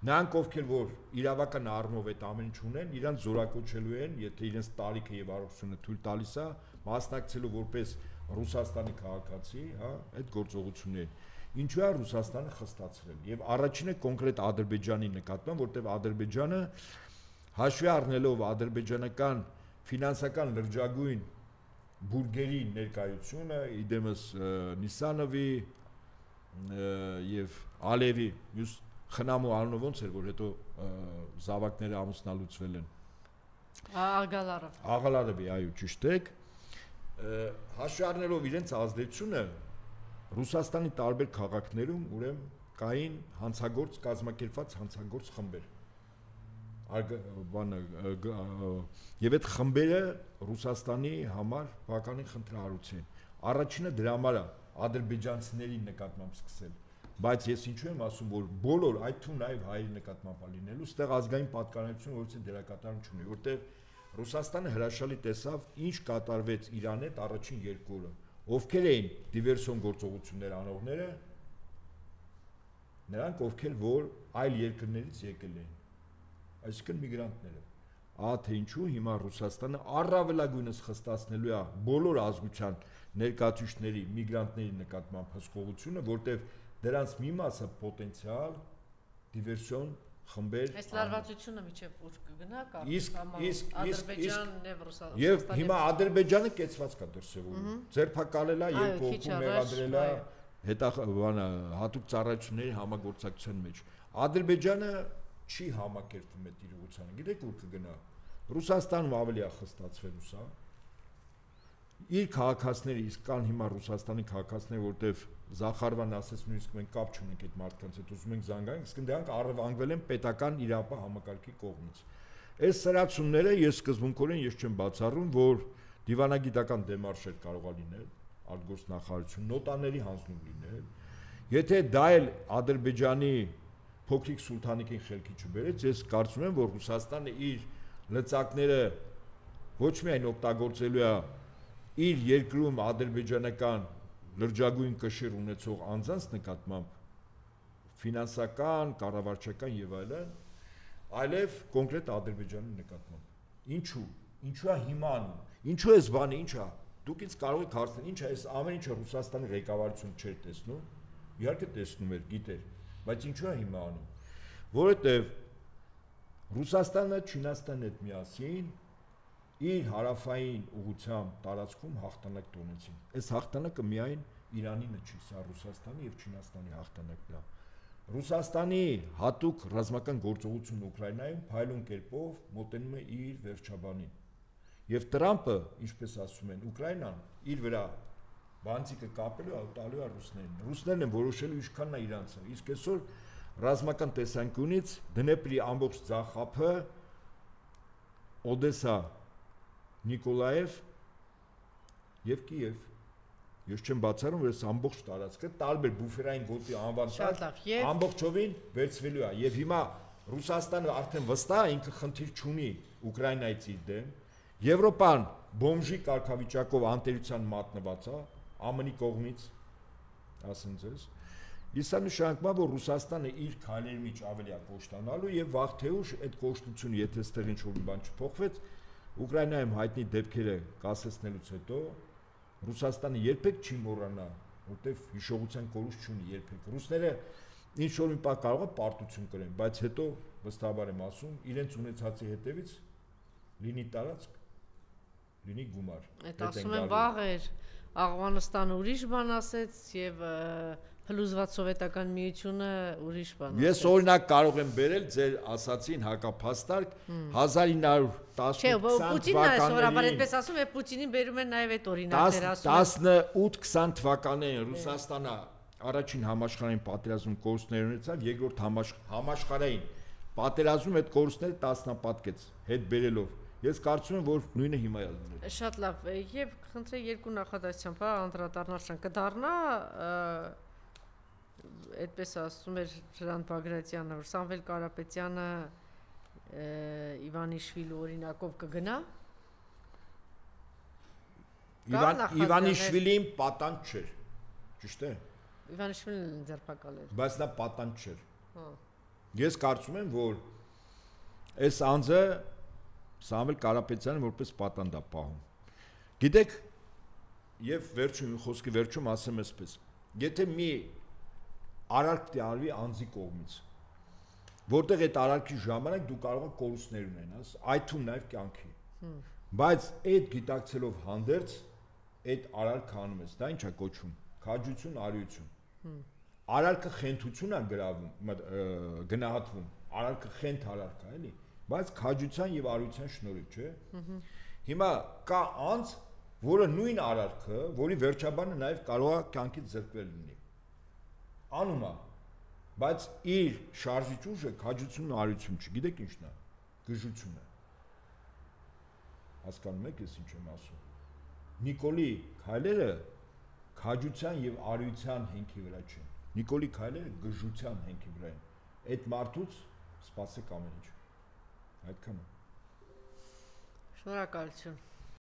Speaker 2: Նրանք ովքեր որ իրավական առումով այդ ամեն ինչ ունեն, իրանց զորակոչելու են, եթե իրենց տարիքը եւ առողջությունը թույլ տալիս է, մասնակցելու որպես Ռուսաստանի քաղաքացի, հա, այդ գործողություններին։ Ինչու է Ռուսաստանը խստացրել եւ առաջինը կոնկրետ Ադրբեջանի նկատմամբ, որտեղ Ադրբեջանը հաշվի առնելով ադրբեջանական ֆինանսական լրջագույն բուրգերի ներկայությունը, իդեմս Նիսանովի եւ Ալևի մյուս խնամու անունը ոնց էր, որ հետո զավակները ամուսնալուծվել են։ Աղալարովի, այո, ճիշտ եք։ Հաշվի առնելով իրենց ազդեցությունը Ռուսաստանի տարբեր քաղաքներում ուրեմն կային հանցագործ կազմակերպված հանցագործ խմբեր։ Եվ այդ խմբերը Ռուսաստանի համար բավականին խնդրահարույց են։ Առաջինը դրա համար է ադրբեջանցիների նկատմամբ սկսել, բայց ես ինչու եմ ասում, որ բոլոր այդ թվում նաև հայերի նկատմամբ լինելու, ստեղ ազգային պատկանելություն որից դերակատարում չունի, որտեղ Ռուսաստանը հրաշալի տեսավ, ինչ կատարվեց Իրանի հետ առաջին 2 օրը։ Ովքեր էին դիվերսիոն գործողություններ անողները, նրանք ովքեր որ այլ երկրներից եկել են, այսինքն միգրանտները։ Ահա թե ինչու հիմա Ռուսաստանը առավելագույնս խստացնելու է բոլոր ազգության ներկայացուցիչների, միգրանտների նկատմամբ հսկողությունը, որտեղ դրանց մի մասը պոտենցիալ դիվերսիոն խմբեր։
Speaker 1: Այս լարվածությունը միջև ուր կգնա Ադրբեջանն եւ Ռուսաստանը։
Speaker 2: Եվ հիմա Ադրբեջանը կեցված կա դրսևորում։ Ձերբակալել է եւ կողքում մեղադրել է հատուկ ծառայությունների համագործակցության մեջ։ Ադրբեջանը չի համակերպվում այդ իրողությանը։ Գիտեք ուր կգնա։ Ռուսաստանում ավելի է խստացվել ուսա։ Իր քաղաքացիները իսկ կան հիմա Ռուսաստանի քաղաքացիներ, որտեվ Զախարովան ասեց նույնիսկ մենք կապ չունենք այդ մարդկանց հետ, ուզում ենք զանգանք, իսկ դրանք առևանգվել են պետական իրապահ համակարգի կողմից։ Այս սրացումները ես սկզբունքորեն ես չեմ բացառում, որ դիվանագիտական դեմարշեր կարող է լինել, արտգործնախարարություն, նոտաների հանձնում լինել։ Եթե դա էլ Ադրբեջանի փոքրիկ սուլթանիկին խելքի չբերեց, ես կարծում եմ, որ Ռուսաստանը իր լծակները ոչ միայն օգտագործելու է իր երկրում ադրբեջանական լրջագույն կշիռ ունեցող անձանց նկատմամբ ֆինանսական, կառավարչական եւ այլն, այլև կոնկրետ Ադրբեջանի նկատմամբ։ Ինչու է հիմա անում։ Ինչու է այս բանը, ինչա։ Դուք ինձ կարող եք հարցնել, ինչ է այս ամեն ինչը Ռուսաստանի ղեկավարությունը չէր տեսնում։ Իհարկե տեսնում էր, գիտեր, բայց ինչու է հիմա անում։ Որովհետեւ Ռուսաստանը Չինաստանն հետ միասին իր հարավային ուղղությամբ տարածքում հաղթանակ տոնեցին։ Այս հաղթանակը միայն Իրանինը չի, սա Ռուսաստանի եւ Չինաստանի հաղթանակն է։ Ռուսաստանի հատուկ ռազմական գործողությունն Ուկրաինայում փայլուն կերպով մոտենում է իր վերջաբանին։ Եվ Տրամպը, ինչպես ասում են, Ուկրաինան իր վրա բանցիկը կապելու է, տալու է ռուսներին։ Ռուսներն են որոշելու ինչքանն է իրանցը։ Իսկ այսօր ռազմական տեսանկյունից Դնեպրի ամբողջ ցախապը Օդեսա, Նիկոլաև եւ Կիև։ Ես չեմ բացառում, որ այս ամբողջ տարածքը տարբեր բուֆերային գոտի անվան ամբողջովին վերցվելու է։ Եվ հիմա Ռուսաստանը արդեն վստահ է ինքը խնդիր չունի Ուկրաինայից իր դեմ։ Եվրոպան բոմժի կարգավիճակով անտերության մատնված է ԱՄՆ-ի կողմից, ասեմ ձեզ։ Իսկ նշանակում է, որ Ռուսաստանը իր քայլերի մեջ ավելի է կոշտանալու եւ վաղ թե ուշ այդ կոշտությունը, եթե ստեղ ինչ-որ բան չփոխվեց, Ուկրաինայում հայտնի դեպքերը կասեցնելուց հետո Ռուսաստանը երբեք չի մոռանա որտեվ հիշողության կորուստ չունի երբեք։ Ռուսները ինչ որ մի բան կարող է պարտություն կրեն, բայց հետո վստահաբար եմ ասում, իրենց ունեցածի հետևից լինի տարածք, լինի գումար։
Speaker 1: Այդ ասում են վաղ էր Աղվանստանը ուրիշ բան ասեց եւ փլուզված սովետական միությունը ուրիշ բան ասեց։
Speaker 2: Ես օրինակ կարող եմ բերել ձեր ասացին հակափաստարկ 1918-20
Speaker 1: թվականներին։ Այդպես ասում է Պուտինին բերում են նաեւ այդ օրինակներ ասում։
Speaker 2: 18-20 թվականներին Ռուսաստանը առաջին համաշխարհային պատերազմում կորուստներ ունեցավ, երկրորդ համաշխարհային պատերազմում այդ կորուստները տասնապատկեց հետ բերելով։ Ես կարծում եմ, որ նույնը հիմա է լինելու։
Speaker 1: Շատ լավ, եւ խնդրեմ երկու նախադասությամբ, հա, անդրադառնալ կդառնա այդպես ասում էր Ժրան Բագրատյանը, որ Սամվել Կարապետյանը Իվանիշվիլի օրինակով կգնա։
Speaker 2: Իվանիշվիլին պատանդ չէր։ Ճիշտ է։
Speaker 1: Իվանիշվիլին ձերբակալ էր։
Speaker 2: Բայց նա պատանդ չէր։
Speaker 1: Հա։
Speaker 2: Ես կարծում եմ, որ այս անձը Սամվել Կարապետյանը որպես պատանդ է պահում։ Գիտեք, եւ վերջում խոսքի վերջում ասեմ այսպես. եթե մի արարք դարվի անձի կողմից, որտեղ այդ արարքի ժամանակ դու կարող ես կորուստներ ունենաս, այդ թվում նաեւ կյանքի։ Բայց այդ գիտակցելով հանդերձ այդ արարքը անում ես, դա ի՞նչ է կոչվում։ Քաջություն, արիություն։ Արարքը խենթություն է գնահատվում, արարքը խենթ արարք է, էլի, բայց քաջության եւ արիության շնորհիվ, չէ։ Հիմա կա անձ, որը նույն արարքը, որի վերջաբանը նաեւ կարող է կյանքից զրկվել լինի։ Անում է, բայց իր շարժիչ ուժը քաջությունն ու արիություն չի, գիտեք ի՞նչն է։ Գժություն է։ Հասկանում եք ես ինչ եմ ասում։ Նիկոլի քայլերը քաջության եւ արիության հենքի վրա չեն։ Նիկոլի քայլերը գժության հենքի վրա են։ Այդ մարդուց սպասեք ամեն ինչ։ Այդքանը։
Speaker 1: Շնորհակալություն։